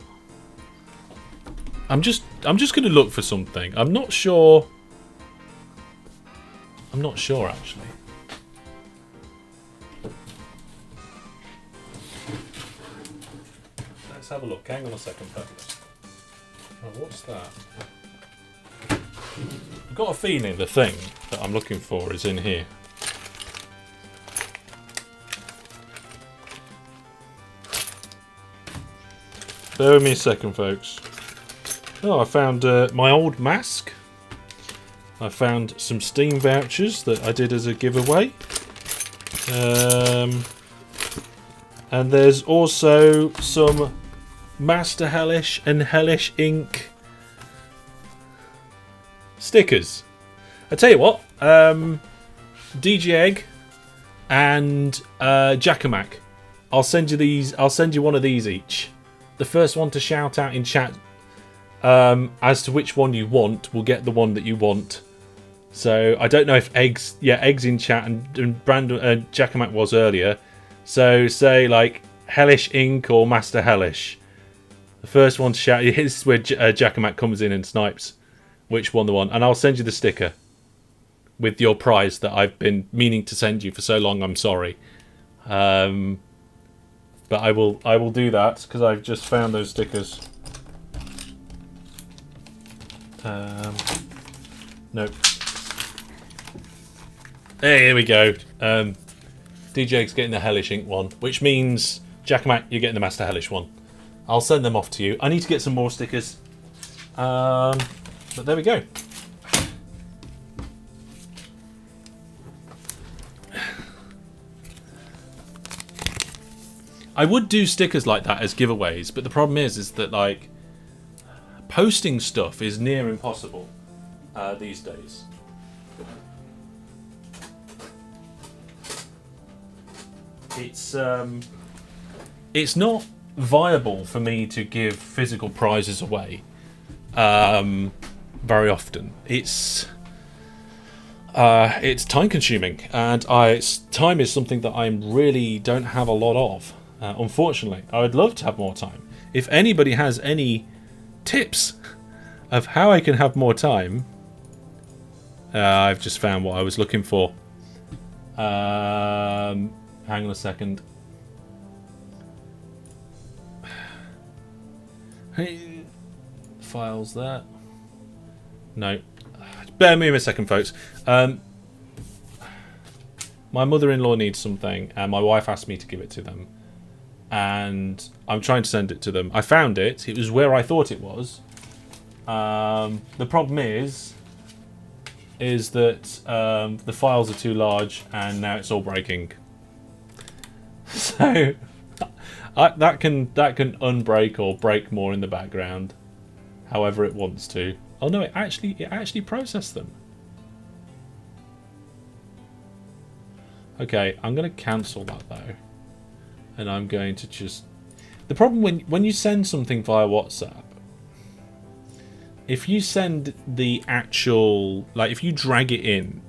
I'm just going to look for something. I'm not sure. I'm not sure, actually. Let's have a look. Hang on a second, folks. Oh, what's that? I've got a feeling the thing that I'm looking for is in here. Bear with me a second, folks. Oh, I found my old mask. I found some Steam vouchers that I did as a giveaway. And there's also some Master Hellish and Hellish Ink stickers. I tell you what, DJ Egg and Jackamak. I'll send you these. I'll send you one of these each. The first one to shout out in chat as to which one you want will get the one that you want. So I don't know if Eggs in chat and Brandon Jackamak was earlier. So say like Hellish Ink or Master Hellish. The first one to shout is where Jackamak comes in and snipes which one the one, and I'll send you the sticker with your prize that I've been meaning to send you for so long. I'm sorry. But I will do that because I've just found those stickers. Nope. Here we go. DJ's getting the Hellish Ink one, which means Jackamak, you're getting the Master Hellish one. I'll send them off to you. I need to get some more stickers. But there we go. I would do stickers like that as giveaways, but the problem is that like posting stuff is near impossible these days. It's not viable for me to give physical prizes away very often. it's time consuming, and time is something that I really don't have a lot of. Unfortunately, I would love to have more time. If anybody has any tips of how I can have more time, I've just found what I was looking for. Hang on a second. Files there. No. Bear me a second, folks. My mother-in-law needs something, and my wife asked me to give it to them. And I'm trying to send it to them. I found it. It was where I thought it was. The problem is that the files are too large, and now it's all breaking. So that can unbreak or break more in the background, however it wants to. Oh no! It actually processed them. Okay, I'm going to cancel that though, and I'm going to just. The problem when you send something via WhatsApp, if you send the actual, like if you drag it in,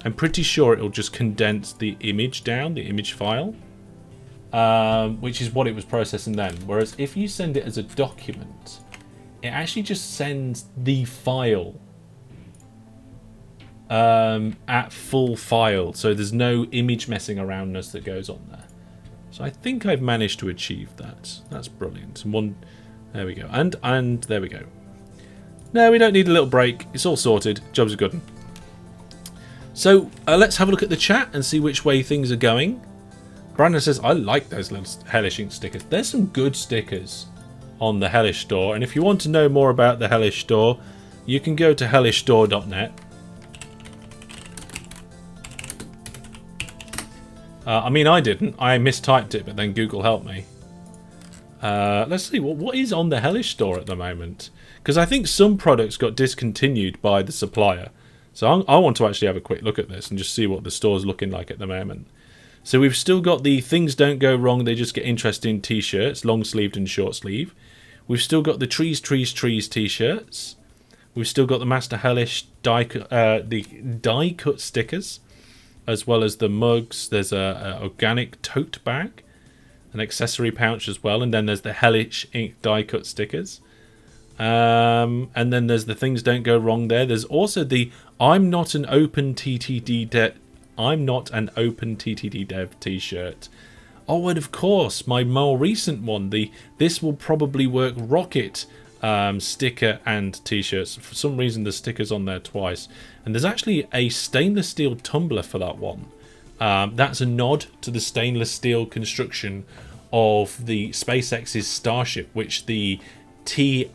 I'm pretty sure it'll just condense the image down, the image file, which is what it was processing then. Whereas if you send it as a document, it actually just sends the file at full file, so there's no image messing aroundness that goes on there. So I think I've managed to achieve that. That's brilliant. There we go, and there we go. No, we don't need a little break. It's all sorted. Jobs are good 'un. So let's have a look at the chat and see which way things are going. Brandon says, I like those little Hellish Ink stickers. There's some good stickers on the Hellish store. And if you want to know more about the Hellish store, you can go to hellishstore.net. I mean, I didn't. I mistyped it, but then Google helped me. Let's see. What is on the Hellish store at the moment? Because I think some products got discontinued by the supplier. So I want to actually have a quick look at this and just see what the store's looking like at the moment. So we've still got the Things Don't Go Wrong, They Just Get Interesting t-shirts, long sleeved and short sleeve. We've still got the Trees t-shirts. We've still got the Master Hellish die cut stickers, as well as the mugs. There's a organic tote bag, an accessory pouch as well, and then there's the Hellish Ink die cut stickers. And then there's the Things Don't Go Wrong there. There's also the I'm not an OpenTTD dev t-shirt. Oh, and of course, my more recent one, the This Will Probably Work Rocket sticker and t-shirts. For some reason, the sticker's on there twice. And there's actually a stainless steel tumbler for that one. That's a nod to the stainless steel construction of the SpaceX's Starship, which the TR9,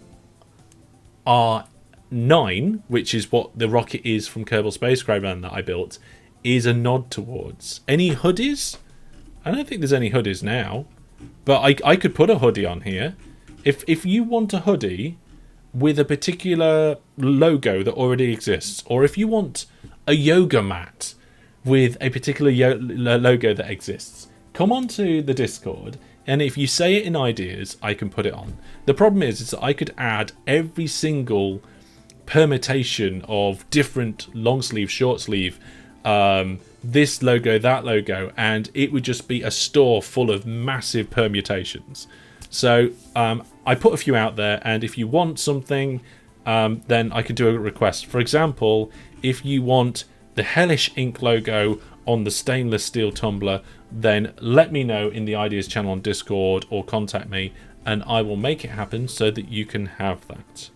which is what the rocket is from Kerbal Space Program that I built, is a nod towards. Any hoodies? I don't think there's any hoodies now, but I could put a hoodie on here. If you want a hoodie with a particular logo that already exists, or if you want a yoga mat with a particular logo that exists, come onto the Discord, and if you say it in ideas, I can put it on. The problem is that I could add every single permutation of different long sleeve, short sleeve, this logo, that logo, and it would just be a store full of massive permutations. So I put a few out there, and if you want something, then I could do a request. For example, if you want the Hellish Ink logo on the stainless steel tumbler, then let me know in the ideas channel on Discord or contact me, and I will make it happen so that you can have that.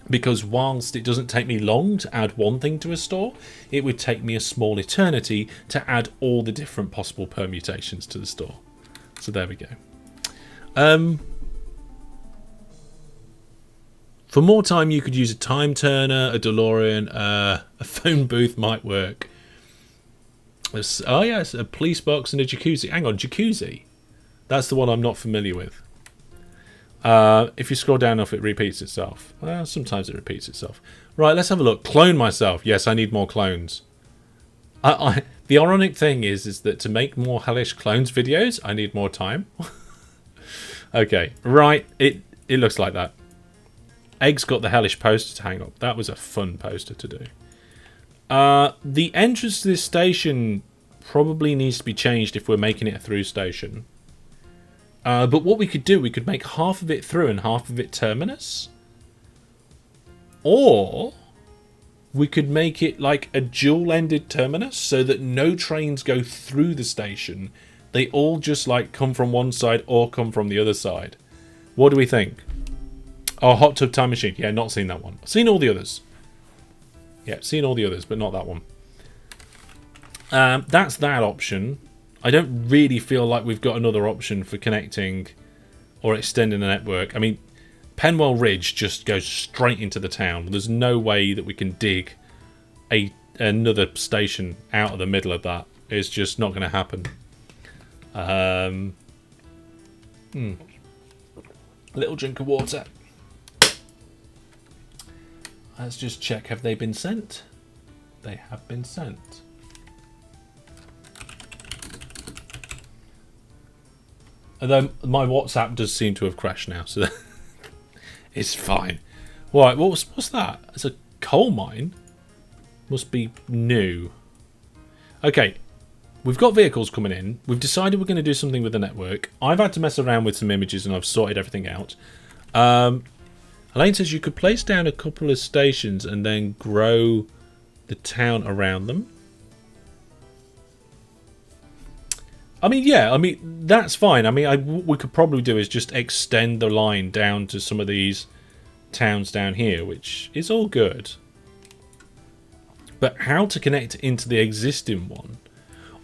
Because whilst it doesn't take me long to add one thing to a store, it would take me a small eternity to add all the different possible permutations to the store. So there we go. For more time, you could use a time turner, a DeLorean, a phone booth might work. Oh yes, a police box and a jacuzzi. Hang on, jacuzzi? That's the one I'm not familiar with. If you scroll down enough, it repeats itself. Well, sometimes it repeats itself. Right, let's have a look. Clone myself. Yes, I need more clones. The ironic thing is that to make more Hellish clones videos, I need more time. Okay, right. It looks like that. Egg's got the Hellish poster to hang up. That was a fun poster to do. The entrance to this station probably needs to be changed if we're making it a through station. But what we could do, we could make half of it through and half of it terminus. Or we could make it like a dual-ended terminus so that no trains go through the station. They all just like come from one side or come from the other side. What do we think? Oh, Hot Tub Time Machine. Yeah, not seen that one. Seen all the others. Yeah, seen all the others, but not that one. That's that option. I don't really feel like we've got another option for connecting or extending the network. I mean, Penwell Ridge just goes straight into the town. There's no way that we can dig another station out of the middle of that. It's just not going to happen. Little drink of water. Let's just check. Have they been sent? They have been sent. Although my WhatsApp does seem to have crashed now, so it's fine. Right, what's that? It's a coal mine. Must be new. Okay, we've got vehicles coming in. We've decided we're going to do something with the network. I've had to mess around with some images and I've sorted everything out. Elaine says you could place down a couple of stations and then grow the town around them. I mean, yeah, I mean, that's fine. I mean, what we could probably do is just extend the line down to some of these towns down here, which is all good. But how to connect into the existing one?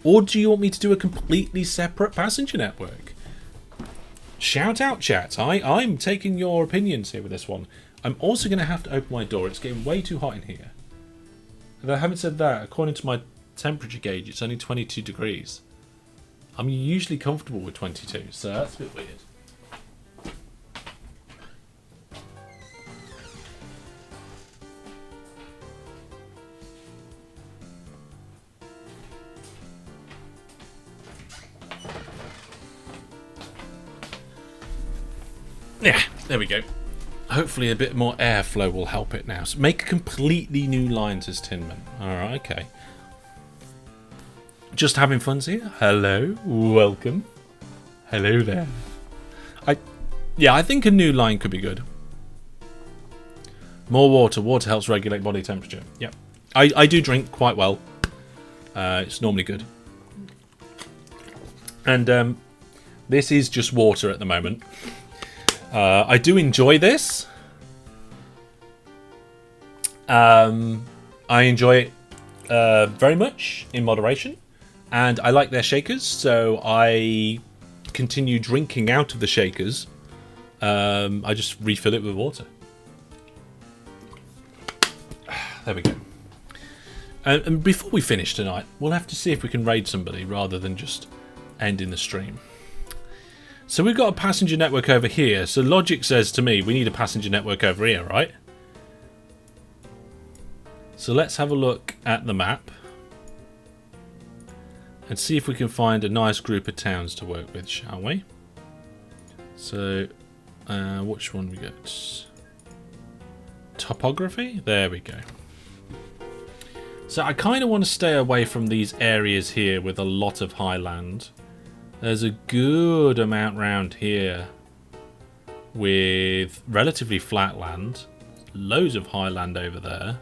Or do you want me to do a completely separate passenger network? Shout out, chat. I'm taking your opinions here with this one. I'm also going to have to open my door. It's getting way too hot in here. If I haven't said that, according to my temperature gauge, it's only 22 degrees. I'm usually comfortable with 22, so that's a bit weird. Yeah, there we go. Hopefully a bit more airflow will help it now. So make a completely new line, says Tinman. Alright, okay. Just having fun here. Hello, welcome. Hello there. I think a new line could be good. More water. Water helps regulate body temperature. Yep. I do drink quite well. It's normally good. And this is just water at the moment. I do enjoy this. I enjoy it very much in moderation. And I like their shakers, so I continue drinking out of the shakers. I just refill it with water. There we go. And before we finish tonight, we'll have to see if we can raid somebody rather than just ending the stream. So we've got a passenger network over here. So logic says to me, we need a passenger network over here, right? So let's have a look at the map. And see if we can find a nice group of towns to work with, shall we? So, which one we got? Topography? There we go. So I kind of want to stay away from these areas here with a lot of high land. There's a good amount round here with relatively flat land. Loads of high land over there.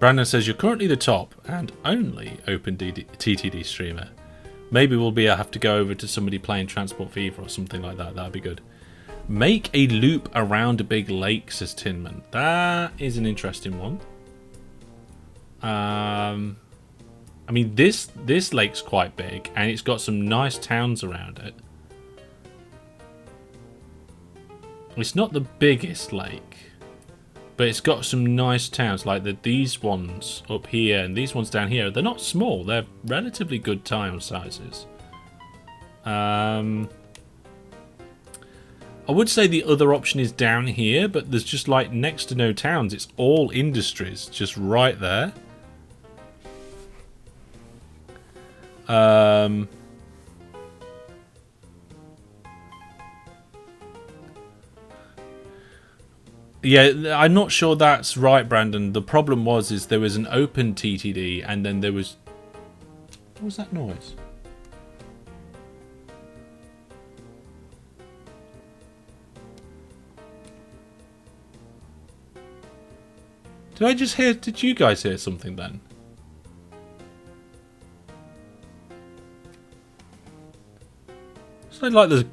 Brandon says, you're currently the top and only OpenTTD streamer. Maybe we'll have to go over to somebody playing Transport Fever or something like that. That'd be good. Make a loop around a big lake, says Tinman. That is an interesting one. I mean, this lake's quite big and it's got some nice towns around it. It's not the biggest lake. But it's got some nice towns, like these ones up here and these ones down here. They're not small. They're relatively good town sizes. I would say the other option is down here, but there's just like next to no towns. It's all industries just right there. Yeah, I'm not sure that's right, Brandon. The problem is there was an OpenTTD and then there was... What was that noise? Did I just hear... Did you guys hear something then? It's like there's a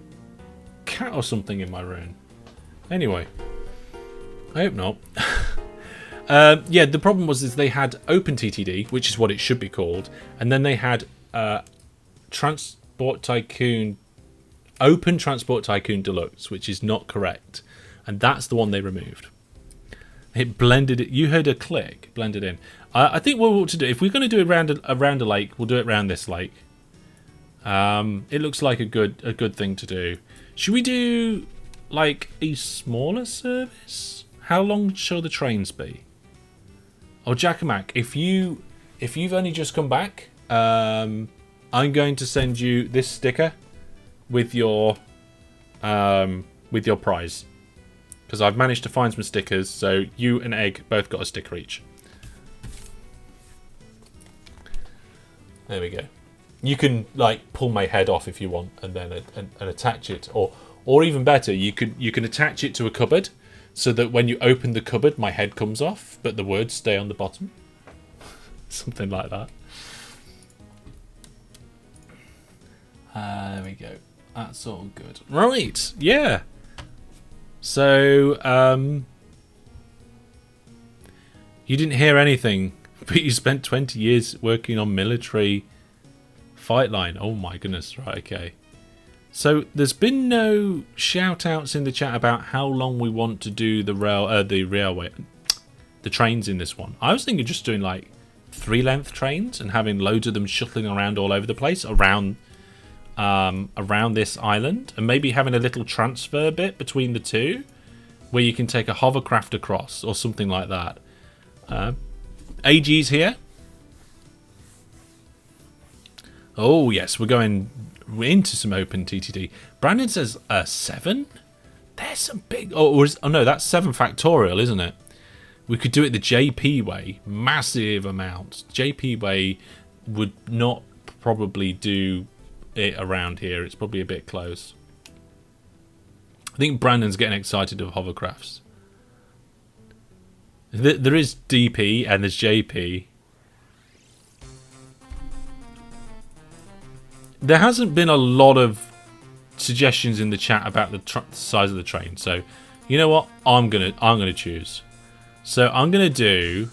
cat or something in my room. Anyway. I hope not. Yeah, the problem is they had OpenTTD, which is what it should be called, and then they had Transport Tycoon, Open Transport Tycoon Deluxe, which is not correct, and that's the one they removed. It blended it. You heard a click, blended in. I think what we ought to do, if we're going to do it around a lake, we'll do it around this lake. It looks like a good thing to do. Should we do like a smaller service? How long shall the trains be? Oh, Jackamak, if you've only just come back, I'm going to send you this sticker with your prize, because I've managed to find some stickers. So you and Egg both got a sticker each. There we go. You can like pull my head off if you want, and then and attach it, or even better, you can attach it to a cupboard. So that when you open the cupboard, my head comes off, but the words stay on the bottom. Something like that. There we go. That's all good. Right, yeah. So, you didn't hear anything, but you spent 20 years working on military fight line. Oh my goodness, right, okay. So there's been no shout-outs in the chat about how long we want to do the trains in this one. I was thinking just doing like 3-length trains and having loads of them shuttling around all over the place around this island, and maybe having a little transfer bit between the two where you can take a hovercraft across or something like that. AG's here. Oh yes, we're going into some OpenTTD. Brandon says 7. There's some big... Oh no, that's 7 factorial, isn't it? We could do it the JP way. Massive amounts. JP way would not probably do it around here. It's probably a bit close. I think Brandon's getting excited of hovercrafts. There is DP and there's JP. There hasn't been a lot of suggestions in the chat about the size of the train, so you know what? I'm gonna choose. So I'm gonna do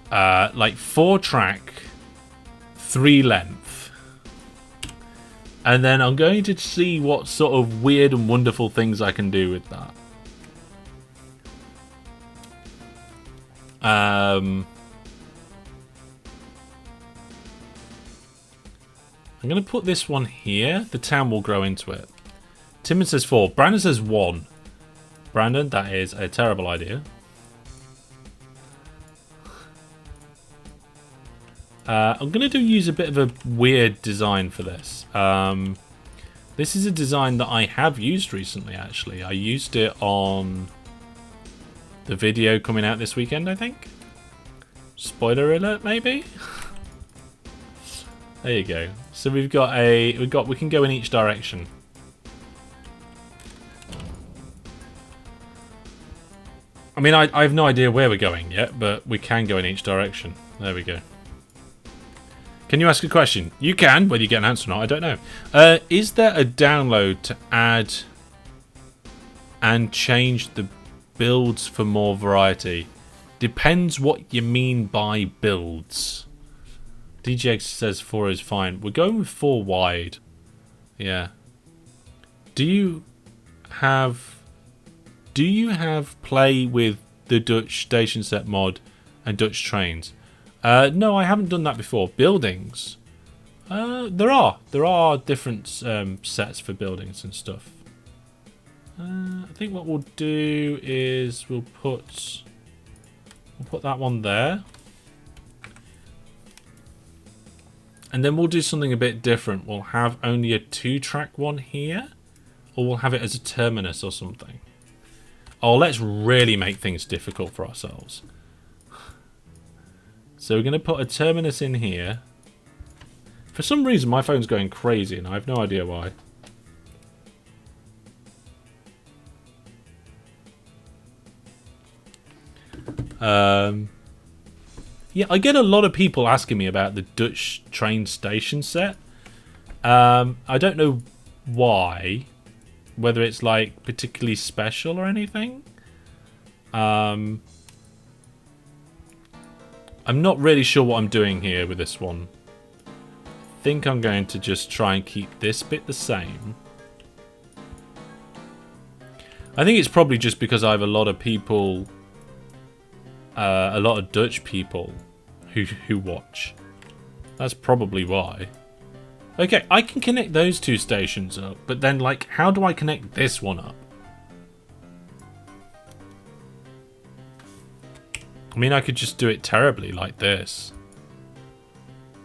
like 4-track, 3-length, and then I'm going to see what sort of weird and wonderful things I can do with that. I'm going to put this one here. The town will grow into it. Timon says 4. Brandon says 1. Brandon, that is a terrible idea. I'm going to use a bit of a weird design for this. This is a design that I have used recently, actually. I used it on the video coming out this weekend, I think. Spoiler alert, maybe? There you go. So we can go in each direction. I mean, I have no idea where we're going yet, but we can go in each direction. There we go. Can you ask a question? You can, whether you get an answer or not, I don't know. Is there a download to add and change the builds for more variety? Depends what you mean by builds. DJX says 4 is fine. We're going with 4 wide. Yeah. Do you have play with the Dutch station set mod and Dutch trains? No, I haven't done that before. Buildings. There are different sets for buildings and stuff. I think what we'll do is we'll put that one there. And then we'll do something a bit different. We'll have only a 2-track one here, or we'll have it as a terminus or something. Oh, let's really make things difficult for ourselves. So we're going to put a terminus in here. For some reason, my phone's going crazy, and I have no idea why. Yeah, I get a lot of people asking me about the Dutch train station set. I don't know why. Whether it's like particularly special or anything. I'm not really sure what I'm doing here with this one. I think I'm going to just try and keep this bit the same. I think it's probably just because I have a lot of people, a lot of Dutch people who watch. That's probably why. Okay, I can connect those two stations up, but then, like, how do I connect this one up? I mean, I could just do it terribly like this.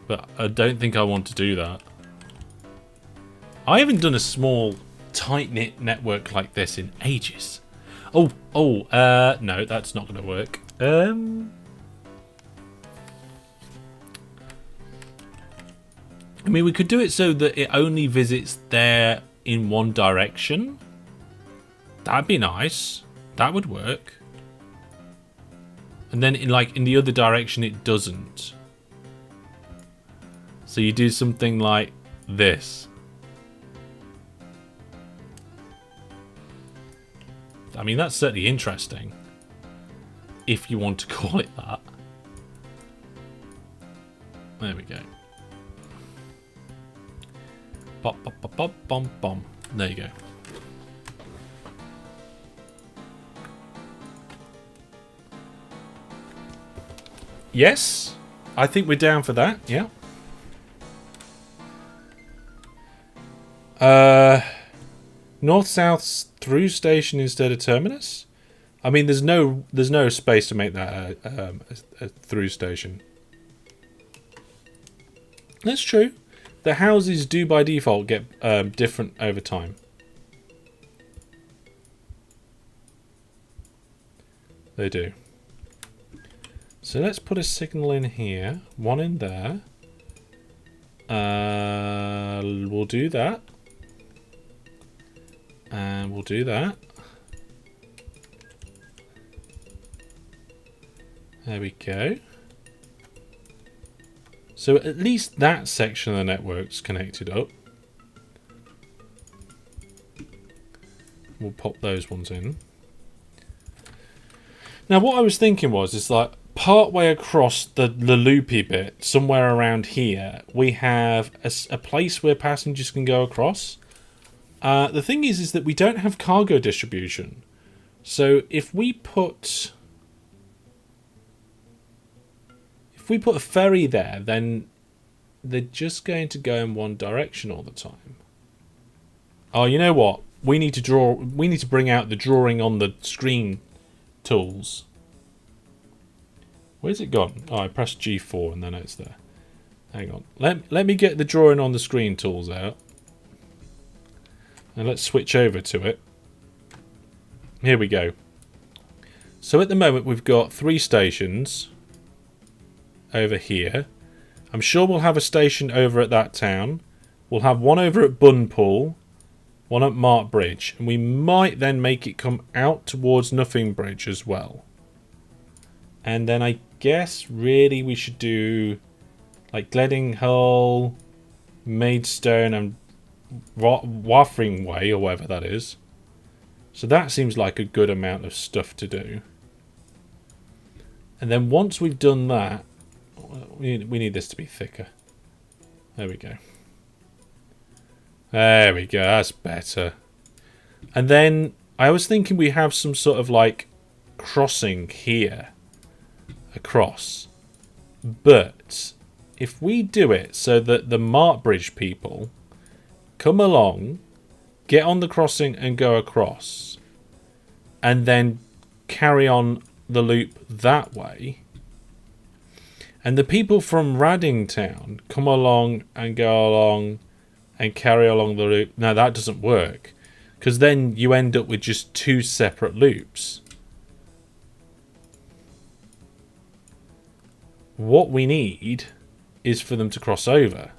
But I don't think I want to do that. I haven't done a small, tight-knit network like this in ages. No, that's not going to work. I mean, we could do it so that it only visits there in one direction. That'd be nice. That would work. And then, in the other direction, it doesn't. So you do something like this. I mean, that's certainly interesting. If you want to call it that. There we go. Pop, pop, pop, pop, bom, bom. There you go. Yes, I think we're down for that. Yeah. North-south through station instead of terminus. I mean, there's no space to make that a through station. That's true. The houses do by default get different over time. They do. So let's put a signal in here, one in there. We'll do that. And we'll do that. There we go. So at least that section of the network's connected up. We'll pop those ones in. Now what I was thinking is like part way across the loopy bit, somewhere around here, we have a place where passengers can go across. The thing is that we don't have cargo distribution. So if we put a ferry there, then they're just going to go in one direction all the time. Oh, you know what? We need to bring out the drawing on the screen tools. Where's it gone? Oh, I pressed G4 and then it's there. Hang on. Let me get the drawing on the screen tools out. And let's switch over to it. Here we go. So at the moment we've got 3 stations over here. I'm sure we'll have a station over at that town. We'll have one over at Bunpool, one at Mart Bridge, and we might then make it come out towards Nothing Bridge as well. And then I guess really we should do like Gledding Hull, Maidstone and Waffring Way, or whatever that is. So that seems like a good amount of stuff to do. And then once we've done that, we need this to be thicker. There we go. There we go, that's better. And then I was thinking we have some sort of like crossing here across. But if we do it so that the Mart Bridge people come along, get on the crossing and go across, and then carry on the loop that way, and the people from Raddingtown come along and go along and carry along the loop. Now that doesn't work because then you end up with just 2 separate loops. What we need is for them to cross over.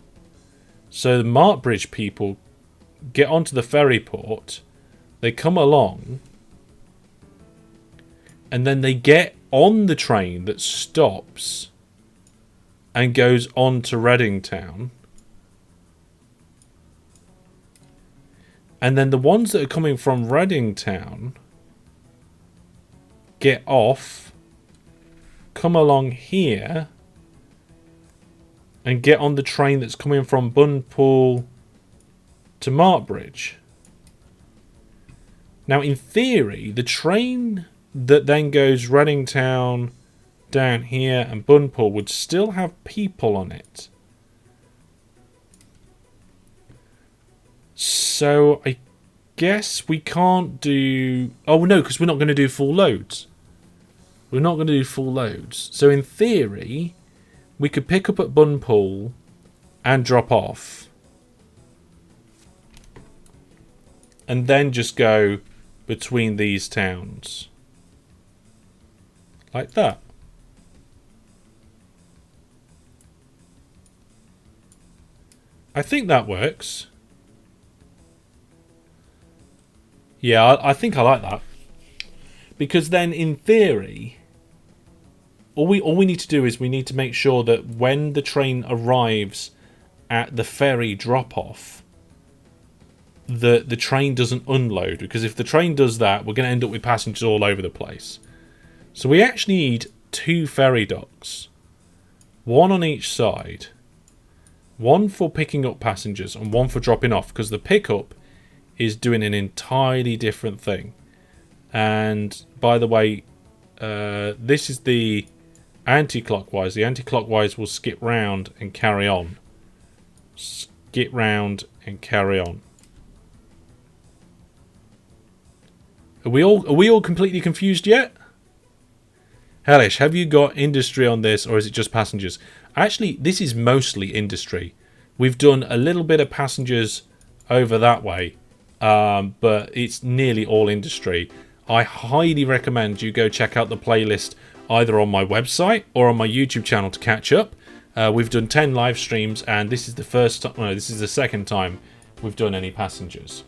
So the Martbridge people get onto the ferry port, they come along, and then they get on the train that stops and goes on to Reading Town. And then the ones that are coming from Reading Town get off, come along here, and get on the train that's coming from Bunpool to Martbridge. Now, in theory, the train that then goes Reading Town down here and Bunpool would still have people on it. So I guess we can't do... Oh, no, because we're not going to do full loads. We're not going to do full loads. So in theory, we could pick up at Bunpool and drop off. And then just go between these towns. Like that. I think that works. Yeah, I think I like that. Because then, in theory, all we need to do is we need to make sure that when the train arrives at the ferry drop-off, the train doesn't unload. Because if the train does that, we're going to end up with passengers all over the place. So we actually need 2 ferry docks. 1 on each side. 1 for picking up passengers and 1 for dropping off. Because the pickup is doing an entirely different thing. And by the way, this is the anti-clockwise. The anti-clockwise will skip round and carry on. Skip round and carry on. Are we all completely confused yet? Hellish, have you got industry on this, or is it just passengers? Actually, this is mostly industry. We've done a little bit of passengers over that way. But it's nearly all industry. I highly recommend you go check out the playlist either on my website or on my YouTube channel to catch up. We've done 10 live streams, and this is the first time, no, this is the second time we've done any passengers.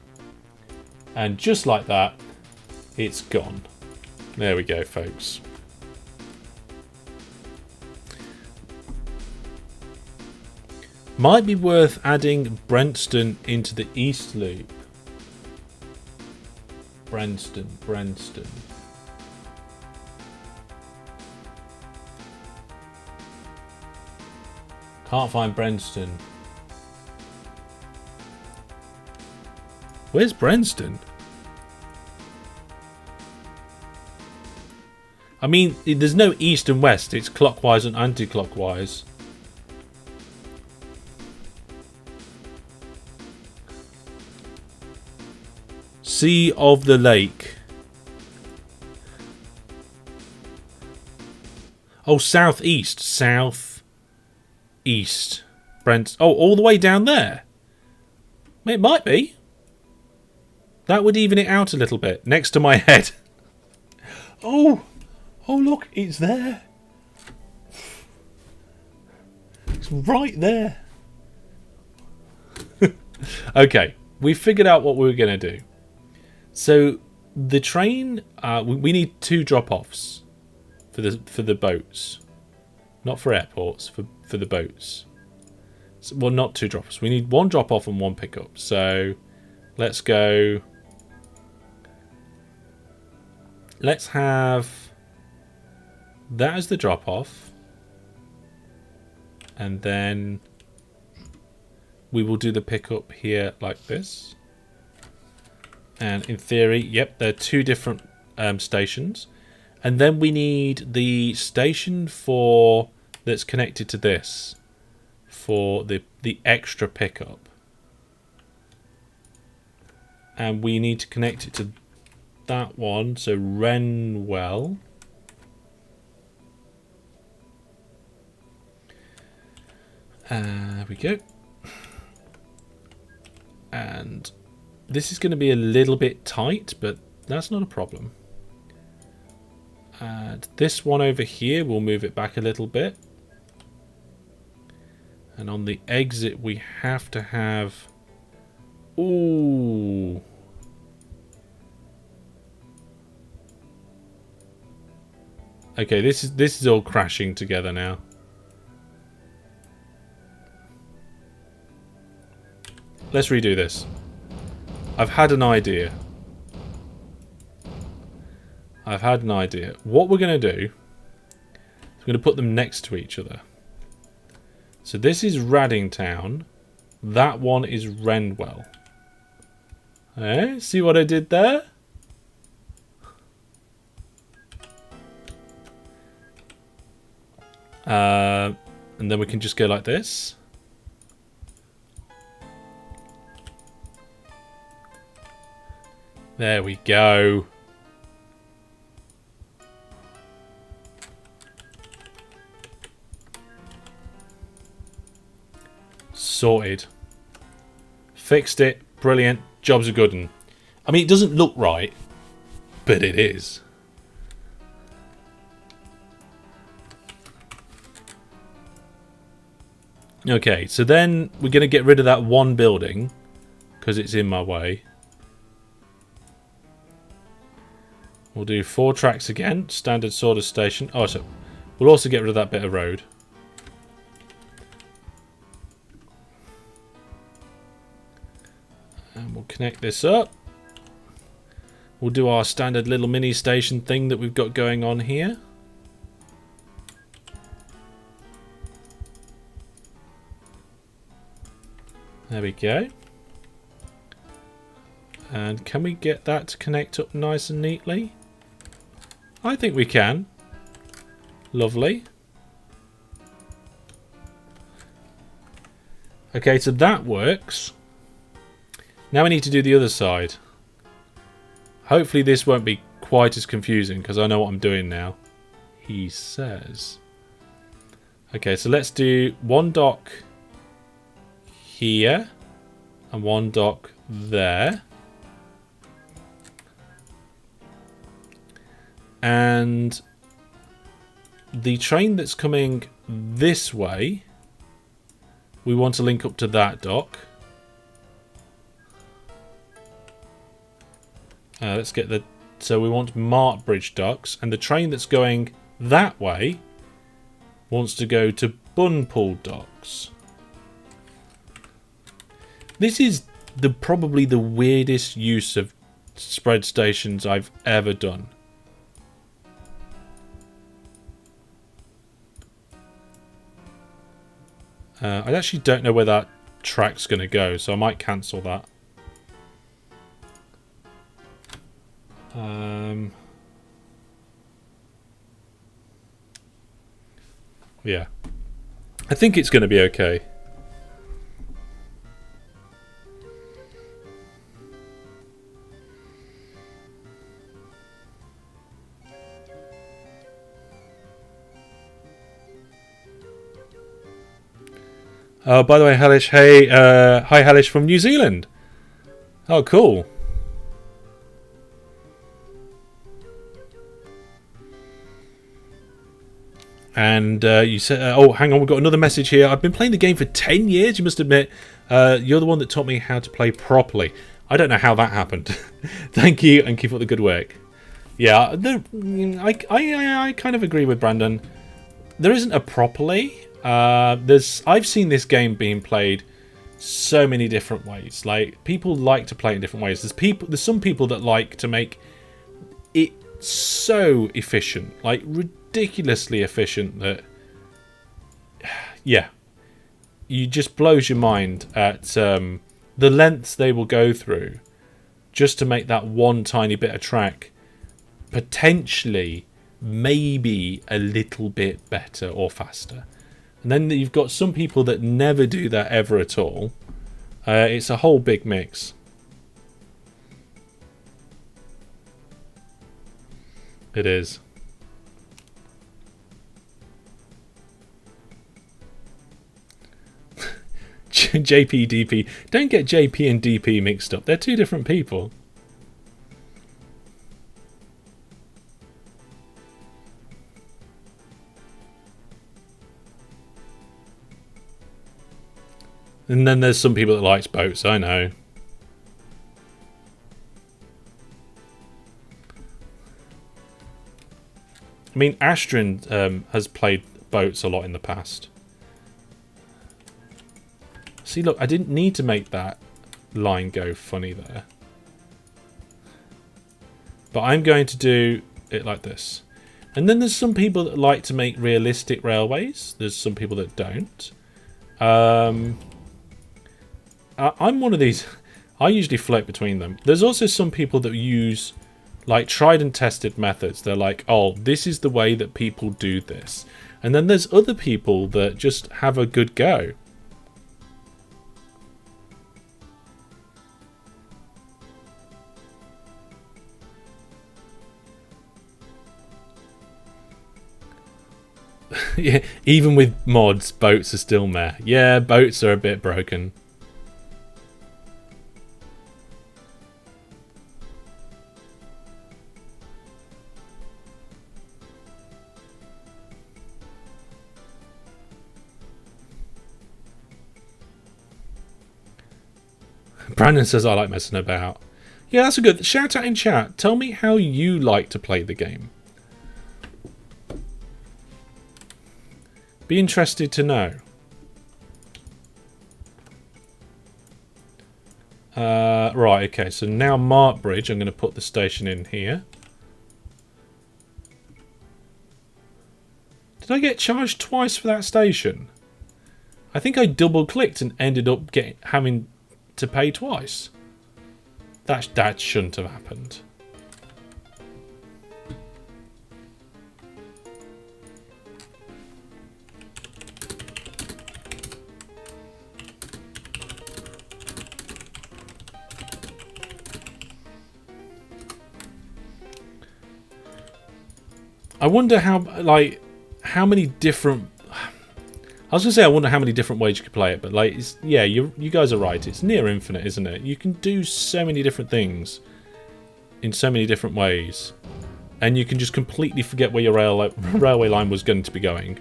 And just like that, it's gone. There we go, folks. Might be worth adding Brentston into the East Loop. Brentston. Can't find Brentston. Where's Brentston? I mean, there's no east and west. It's clockwise and anti-clockwise. Sea of the Lake. Oh, southeast. Southeast. Brent. Oh, all the way down there. It might be. That would even it out a little bit. Next to my head. Oh. Oh, look. It's there. It's right there. Okay. We figured out what we were going to do. So the train, we need 2 drop-offs for the boats, not for airports, for the boats. So, well, not 2 drop-offs. We need 1 drop-off and 1 pickup. So let's go. Let's have that as the drop-off, and then we will do the pickup here like this. And in theory, yep, they're 2 different stations. And then we need the station that's connected to this for the extra pickup. And we need to connect it to that one. So Renewal. There we go. And This is going to be a little bit tight, but that's not a problem. And this one over here, we'll move it back a little bit. And on the exit, we have to have... Ooh. Okay, this is all crashing together now. Let's redo this. I've had an idea. What we're going to do is we're going to put them next to each other. So this is Raddingtown. That one is Renwell. See what I did there? And then we can just go like this. There we go. Sorted. Fixed it. Brilliant. Job's a good one. I mean, it doesn't look right, but it is. Okay, so then we're going to get rid of that one building because it's in my way. We'll do 4 tracks again. Standard sort of station. Oh, so we'll also get rid of that bit of road. And we'll connect this up. We'll do our standard little mini station thing that we've got going on here. There we go. And can we get that to connect up nice and neatly? I think we can. Lovely. Okay, so that works. Now we need to do the other side. Hopefully this won't be quite as confusing because I know what I'm doing now. He says. Okay, so let's do one dock here and one dock there. And the train that's coming this way, we want to link up to that dock. Let's get the... So we want Martbridge docks, and the train that's going that way wants to go to Bunpool docks. This is probably the weirdest use of spread stations I've ever done. I actually don't know where that track's going to go, so I might cancel that. Yeah. I think it's going to be okay. Oh, by the way, Halish, hey, hi Halish from New Zealand. Oh, cool. And you said, oh, hang on, we've got another message here. I've been playing the game for 10 years, you must admit. You're the one that taught me how to play properly. I don't know how that happened. Thank you, and keep up the good work. Yeah, I kind of agree with Brandon. There isn't a properly. I've seen this game being played so many different ways. Like, people like to play in different ways. There's some people that like to make it so efficient, like ridiculously efficient, that yeah, you just blows your mind at the lengths they will go through just to make that one tiny bit of track potentially maybe a little bit better or faster. And then you've got some people that never do that ever at all. It's a whole big mix. It is. JP, DP. Don't get JP and DP mixed up. They're two different people. And then there's some people that likes boats, I know. I mean, Astrid has played boats a lot in the past. See, look, I didn't need to make that line go funny there. But I'm going to do it like this. And then there's some people that like to make realistic railways. There's some people that don't. I'm one of these. I usually float between them. There's also some people that use like tried and tested methods. They're like, oh, this is the way that people do this. And then there's other people that just have a good go. Yeah, even with mods, boats are still meh. Yeah, boats are a bit broken. Brandon says I like messing about. Yeah, that's a good shout out in chat. Tell me how you like to play the game. Be interested to know. Right, okay, so now Mark Bridge, I'm going to put the station in here. Did I get charged twice for that station? I think I double clicked and ended up having to pay twice. That shouldn't have happened. I wonder how many different. I was gonna say I wonder how many different ways you could play it, but like, yeah, you guys are right. It's near infinite, isn't it? You can do so many different things in so many different ways, and you can just completely forget where your railway line was going to be going,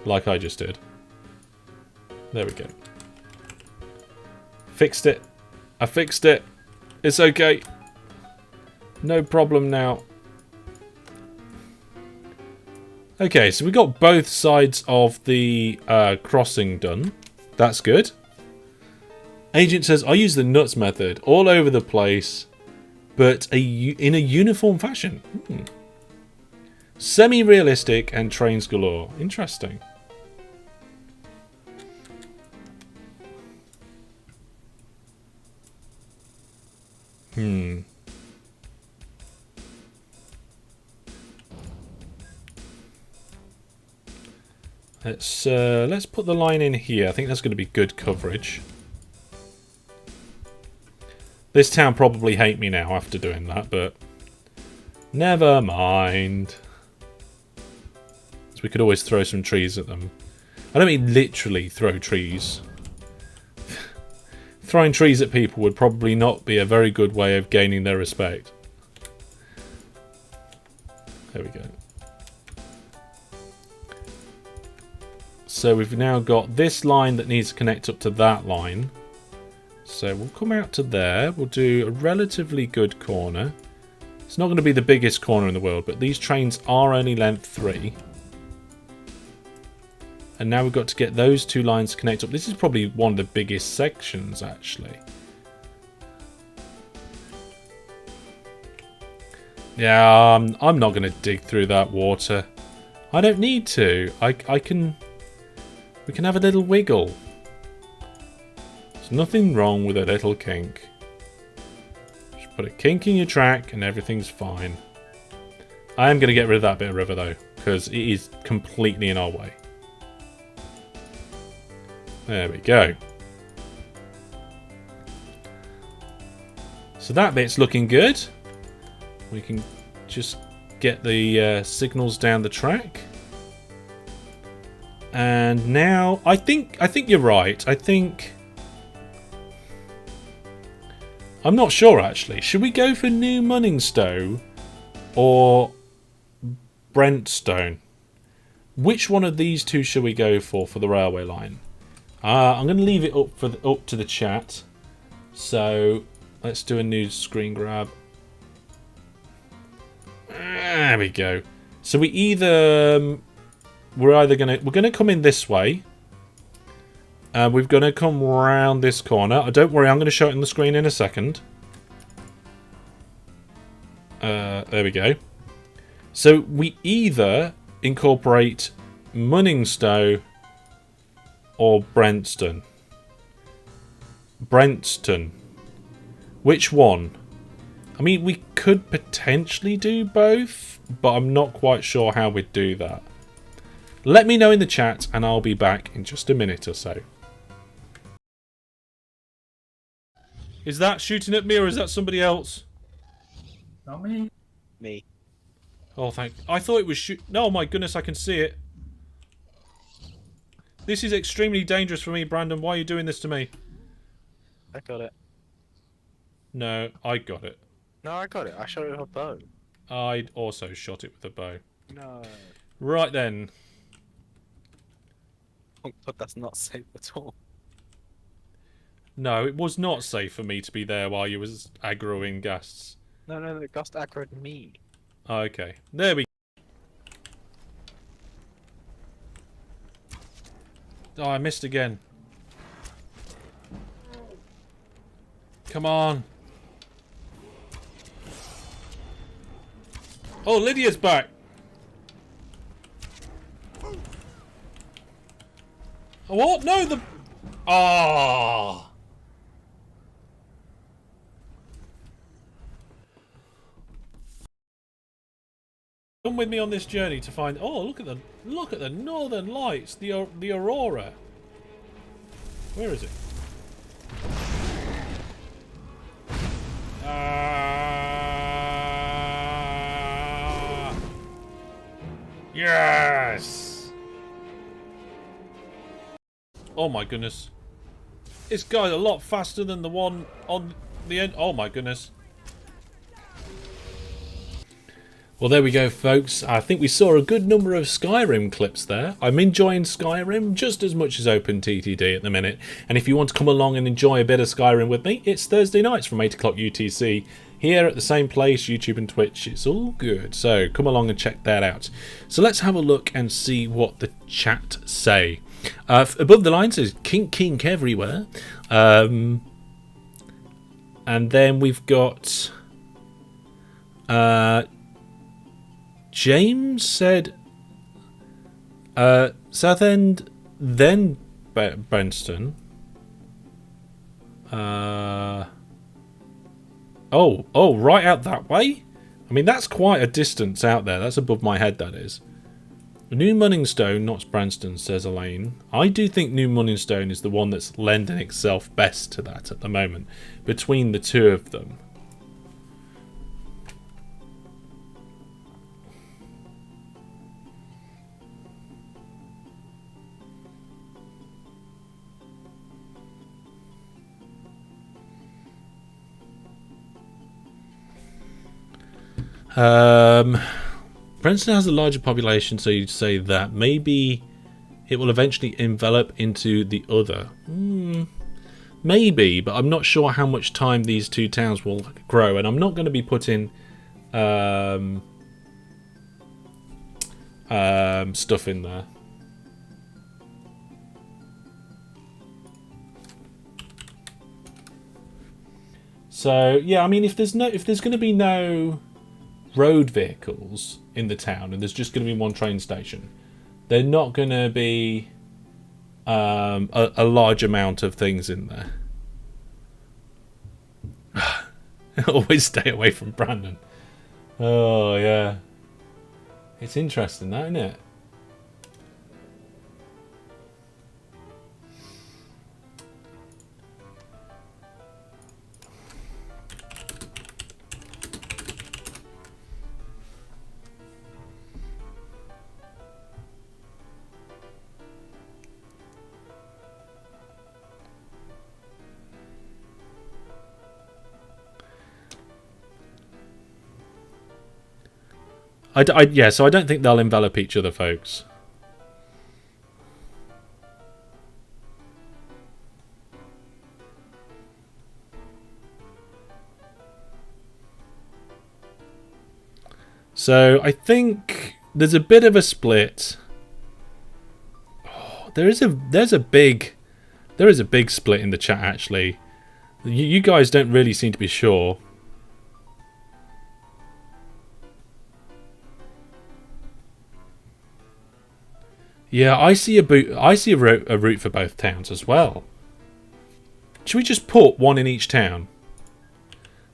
like I just did. There we go. Fixed it. I fixed it. It's okay. No problem now. Okay, so we got both sides of the crossing done. That's good. Agent says, I use the nuts method all over the place, but in a uniform fashion. Semi-realistic and trains galore. Interesting. Let's put the line in here. I think that's going to be good coverage. This town probably hate me now after doing that, but never mind. So we could always throw some trees at them. I don't mean literally throw trees. Throwing trees at people would probably not be a very good way of gaining their respect. There we go. So we've now got this line that needs to connect up to that line. So we'll come out to there. We'll do a relatively good corner. It's not going to be the biggest corner in the world, but these trains are only length 3. And now we've got to get those two lines to connect up. This is probably one of the biggest sections, actually. Yeah, I'm not going to dig through that water. I don't need to. We can have a little wiggle. There's nothing wrong with a little kink. Just put a kink in your track and everything's fine. I am going to get rid of that bit of river though, because it is completely in our way. There we go. So that bit's looking good. We can just get the signals down the track. And now I think you're right. I'm not sure actually. Should we go for New Munningstow or Brentstone? Which one of these two should we go for the railway line? I'm going to leave it up to the chat. So let's do a new screen grab. There we go. So we're gonna come in this way. We're gonna come round this corner. Don't worry, I'm gonna show it on the screen in a second. There we go. So we either incorporate Munningstow or Brentstone. Which one? I mean, we could potentially do both, but I'm not quite sure how we'd do that. Let me know in the chat, and I'll be back in just a minute or so. Is that shooting at me, or is that somebody else? Not me. Me. Oh, I thought it was shoot. No, my goodness, I can see it. This is extremely dangerous for me, Brandon. Why are you doing this to me? I got it. No, I got it. No, I got it. I shot it with a bow. I'd also shot it with a bow. No. Right then. Oh, but that's not safe at all. No, it was not safe for me to be there while you was aggroing guests. No, the ghost aggroed me. Okay, there we go. Oh, I missed again. Come on. Oh, Lydia's back. What? No, the... Ah. Come with me on this journey to find... Oh, look at the northern lights, the aurora. Where is it? Yes. Oh my goodness. This guy's a lot faster than the one on the end. Oh my goodness. Well, there we go, folks. I think we saw a good number of Skyrim clips there. I'm enjoying Skyrim just as much as OpenTTD at the minute. And if you want to come along and enjoy a bit of Skyrim with me, it's Thursday nights from 8 o'clock UTC. Here at the same place, YouTube and Twitch. It's all good. So come along and check that out. So let's have a look and see what the chat say. Above the line says kink everywhere. And then we've got... James said Southend, then Brenston. Oh, right out that way? I mean, that's quite a distance out there. That's above my head, that is. New Munningstow, not Branston, says Elaine. I do think New Munningstow is the one that's lending itself best to that at the moment, between the two of them. Princeton has a larger population, so you'd say that maybe it will eventually envelop into the other. Maybe, but I'm not sure how much time these two towns will grow, and I'm not going to be putting stuff in there. So yeah, I mean, if there's going to be no road vehicles in the town and there's just going to be one train station, they're not going to be a large amount of things in there. Always stay away from Brandon. Oh yeah, it's interesting that, isn't it? Yeah, so I don't think they'll envelop each other, folks. So I think there's a bit of a split. Oh, there is a big split in the chat actually. You guys don't really seem to be sure. Yeah, I see a route for both towns as well. Should we just put one in each town?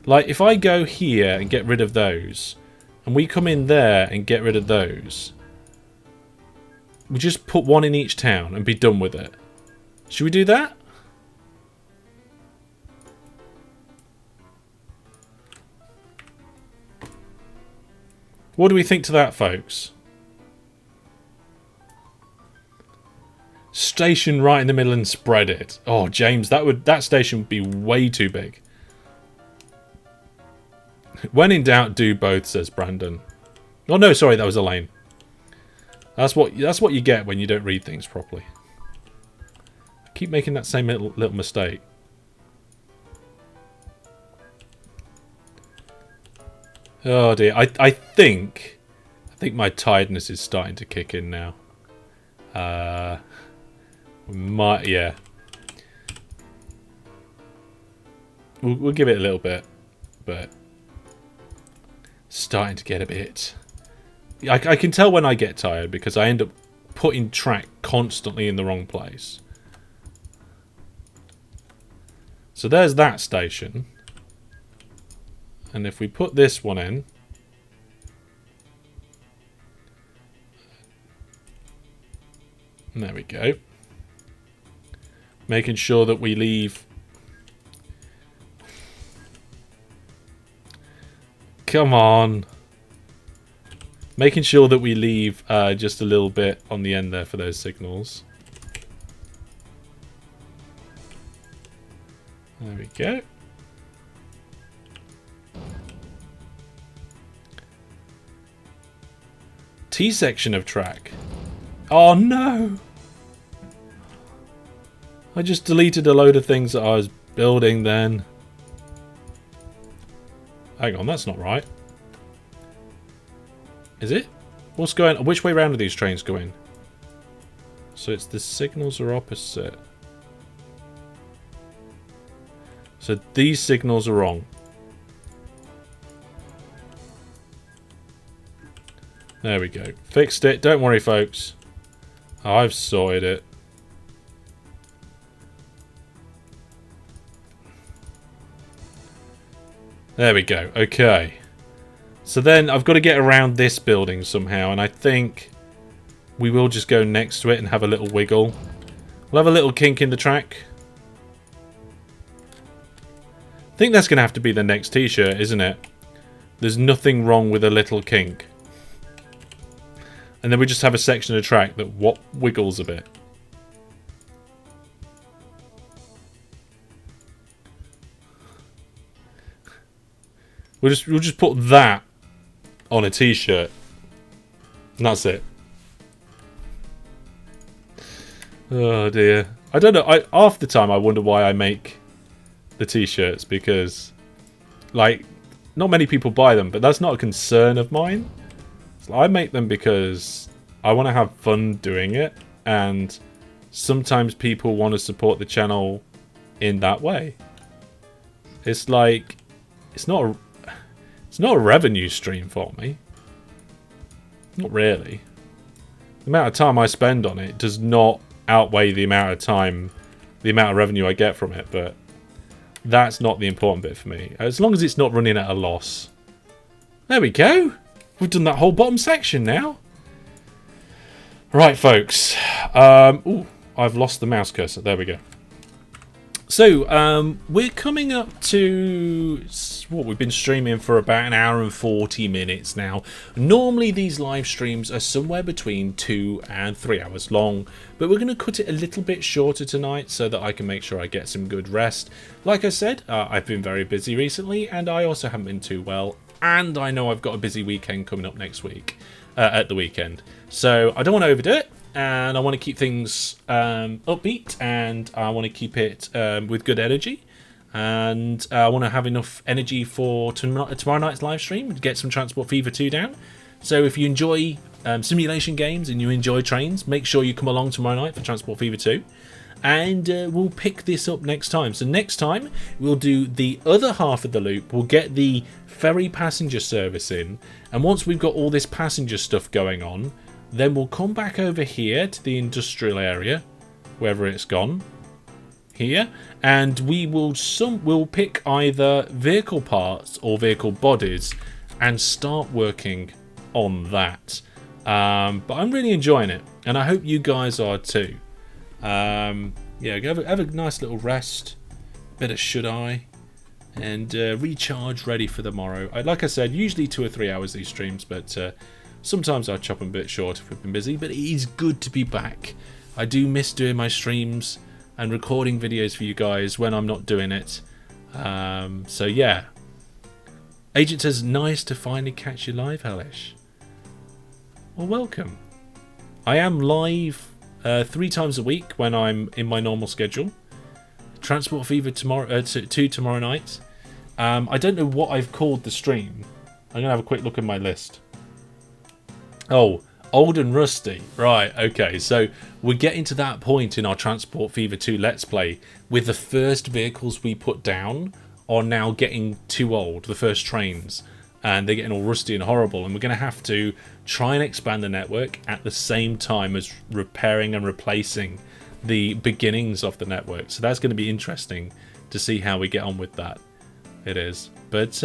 Like if I go here and get rid of those, and we come in there and get rid of those, we just put one in each town and be done with it. Should we do that? What do we think to that, folks? Station right in the middle and spread it. Oh, James, that station would be way too big. When in doubt, do both, says Brandon. Oh no, sorry, that was Elaine. That's what you get when you don't read things properly. I keep making that same little mistake. Oh dear, I think my tiredness is starting to kick in now. Yeah. We'll give it a little bit, but starting to get a bit. I can tell when I get tired because I end up putting track constantly in the wrong place. So there's that station. And if we put this one in, there we go. Making sure that we leave. Come on. Making sure that we leave just a little bit on the end there for those signals. There we go. T section of track. Oh no! I just deleted a load of things that I was building then. Hang on, that's not right. Is it? What's going on? Which way round are these trains going? So it's the signals are opposite. So these signals are wrong. There we go. Fixed it. Don't worry, folks. I've sorted it. There we go. Okay. So then I've got to get around this building somehow, and I think we will just go next to it and have a little wiggle. We'll have a little kink in the track. I think that's going to have to be the next t-shirt, isn't it? There's nothing wrong with a little kink. And then we just have a section of track that wiggles a bit. We'll just put that on a t-shirt. And that's it. Oh dear. I don't know. Half the time I wonder why I make the t-shirts, because like not many people buy them, but that's not a concern of mine. I make them because I want to have fun doing it, and sometimes people want to support the channel in that way. It's like it's not a revenue stream for me. Not really. The amount of time I spend on it does not outweigh the amount of revenue I get from it, but that's not the important bit for me. As long as it's not running at a loss. There we go. We've done that whole bottom section now. Right, folks. Ooh, I've lost the mouse cursor. There we go. So, we're coming up to what we've been streaming for about an hour and 40 minutes now. Normally, these live streams are somewhere between 2 and 3 hours long, but we're going to cut it a little bit shorter tonight so that I can make sure I get some good rest. Like I said, I've been very busy recently, and I also haven't been too well and I know I've got a busy weekend coming up next week, at the weekend. So I don't want to overdo it, and I want to keep things upbeat, and I want to keep it with good energy. And I want to have enough energy for tomorrow night's live stream to get some Transport Fever 2 down. So if you enjoy simulation games and you enjoy trains, make sure you come along tomorrow night for Transport Fever 2. And we'll pick this up next time. So next time we'll do the other half of the loop. We'll get the ferry passenger service in. And once we've got all this passenger stuff going on, then we'll come back over here to the industrial area, wherever it's gone. Here, and we'll pick either vehicle parts or vehicle bodies and start working on that. But I'm really enjoying it, and I hope you guys are too. Yeah, have a nice little rest, bit of shut eye, and recharge ready for tomorrow. Like I said, usually 2 or 3 hours these streams, but sometimes I chop them a bit short if we've been busy. But it is good to be back. I do miss doing my streams and recording videos for you guys when I'm not doing it. So yeah. Agent says, nice to finally catch you live, Hellish. Well, welcome. I am live 3 times a week when I'm in my normal schedule. Transport Fever tomorrow, 2 tomorrow night. I don't know what I've called the stream. I'm going to have a quick look at my list. Oh, Old and Rusty. Right, okay. So we're getting to that point in our Transport Fever 2 Let's Play with the first vehicles we put down are now getting too old, the first trains. And they're getting all rusty and horrible. And we're going to have to try and expand the network at the same time as repairing and replacing the beginnings of the network. So that's going to be interesting to see how we get on with that. It is. But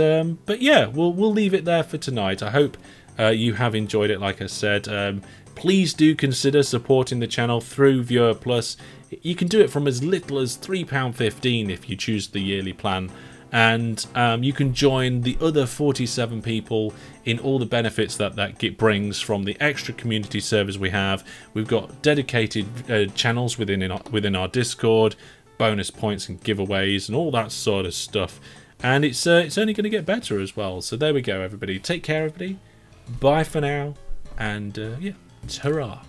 yeah, we'll leave it there for tonight. I hope you have enjoyed it, like I said. Please do consider supporting the channel through Viewer Plus. You can do it from as little as £3.15 if you choose the yearly plan. And you can join the other 47 people in all the benefits that brings from the extra community servers we have. We've got dedicated channels within our Discord, bonus points and giveaways and all that sort of stuff. And it's only going to get better as well. So there we go, everybody. Take care, everybody. Bye for now. And yeah, ta-ra.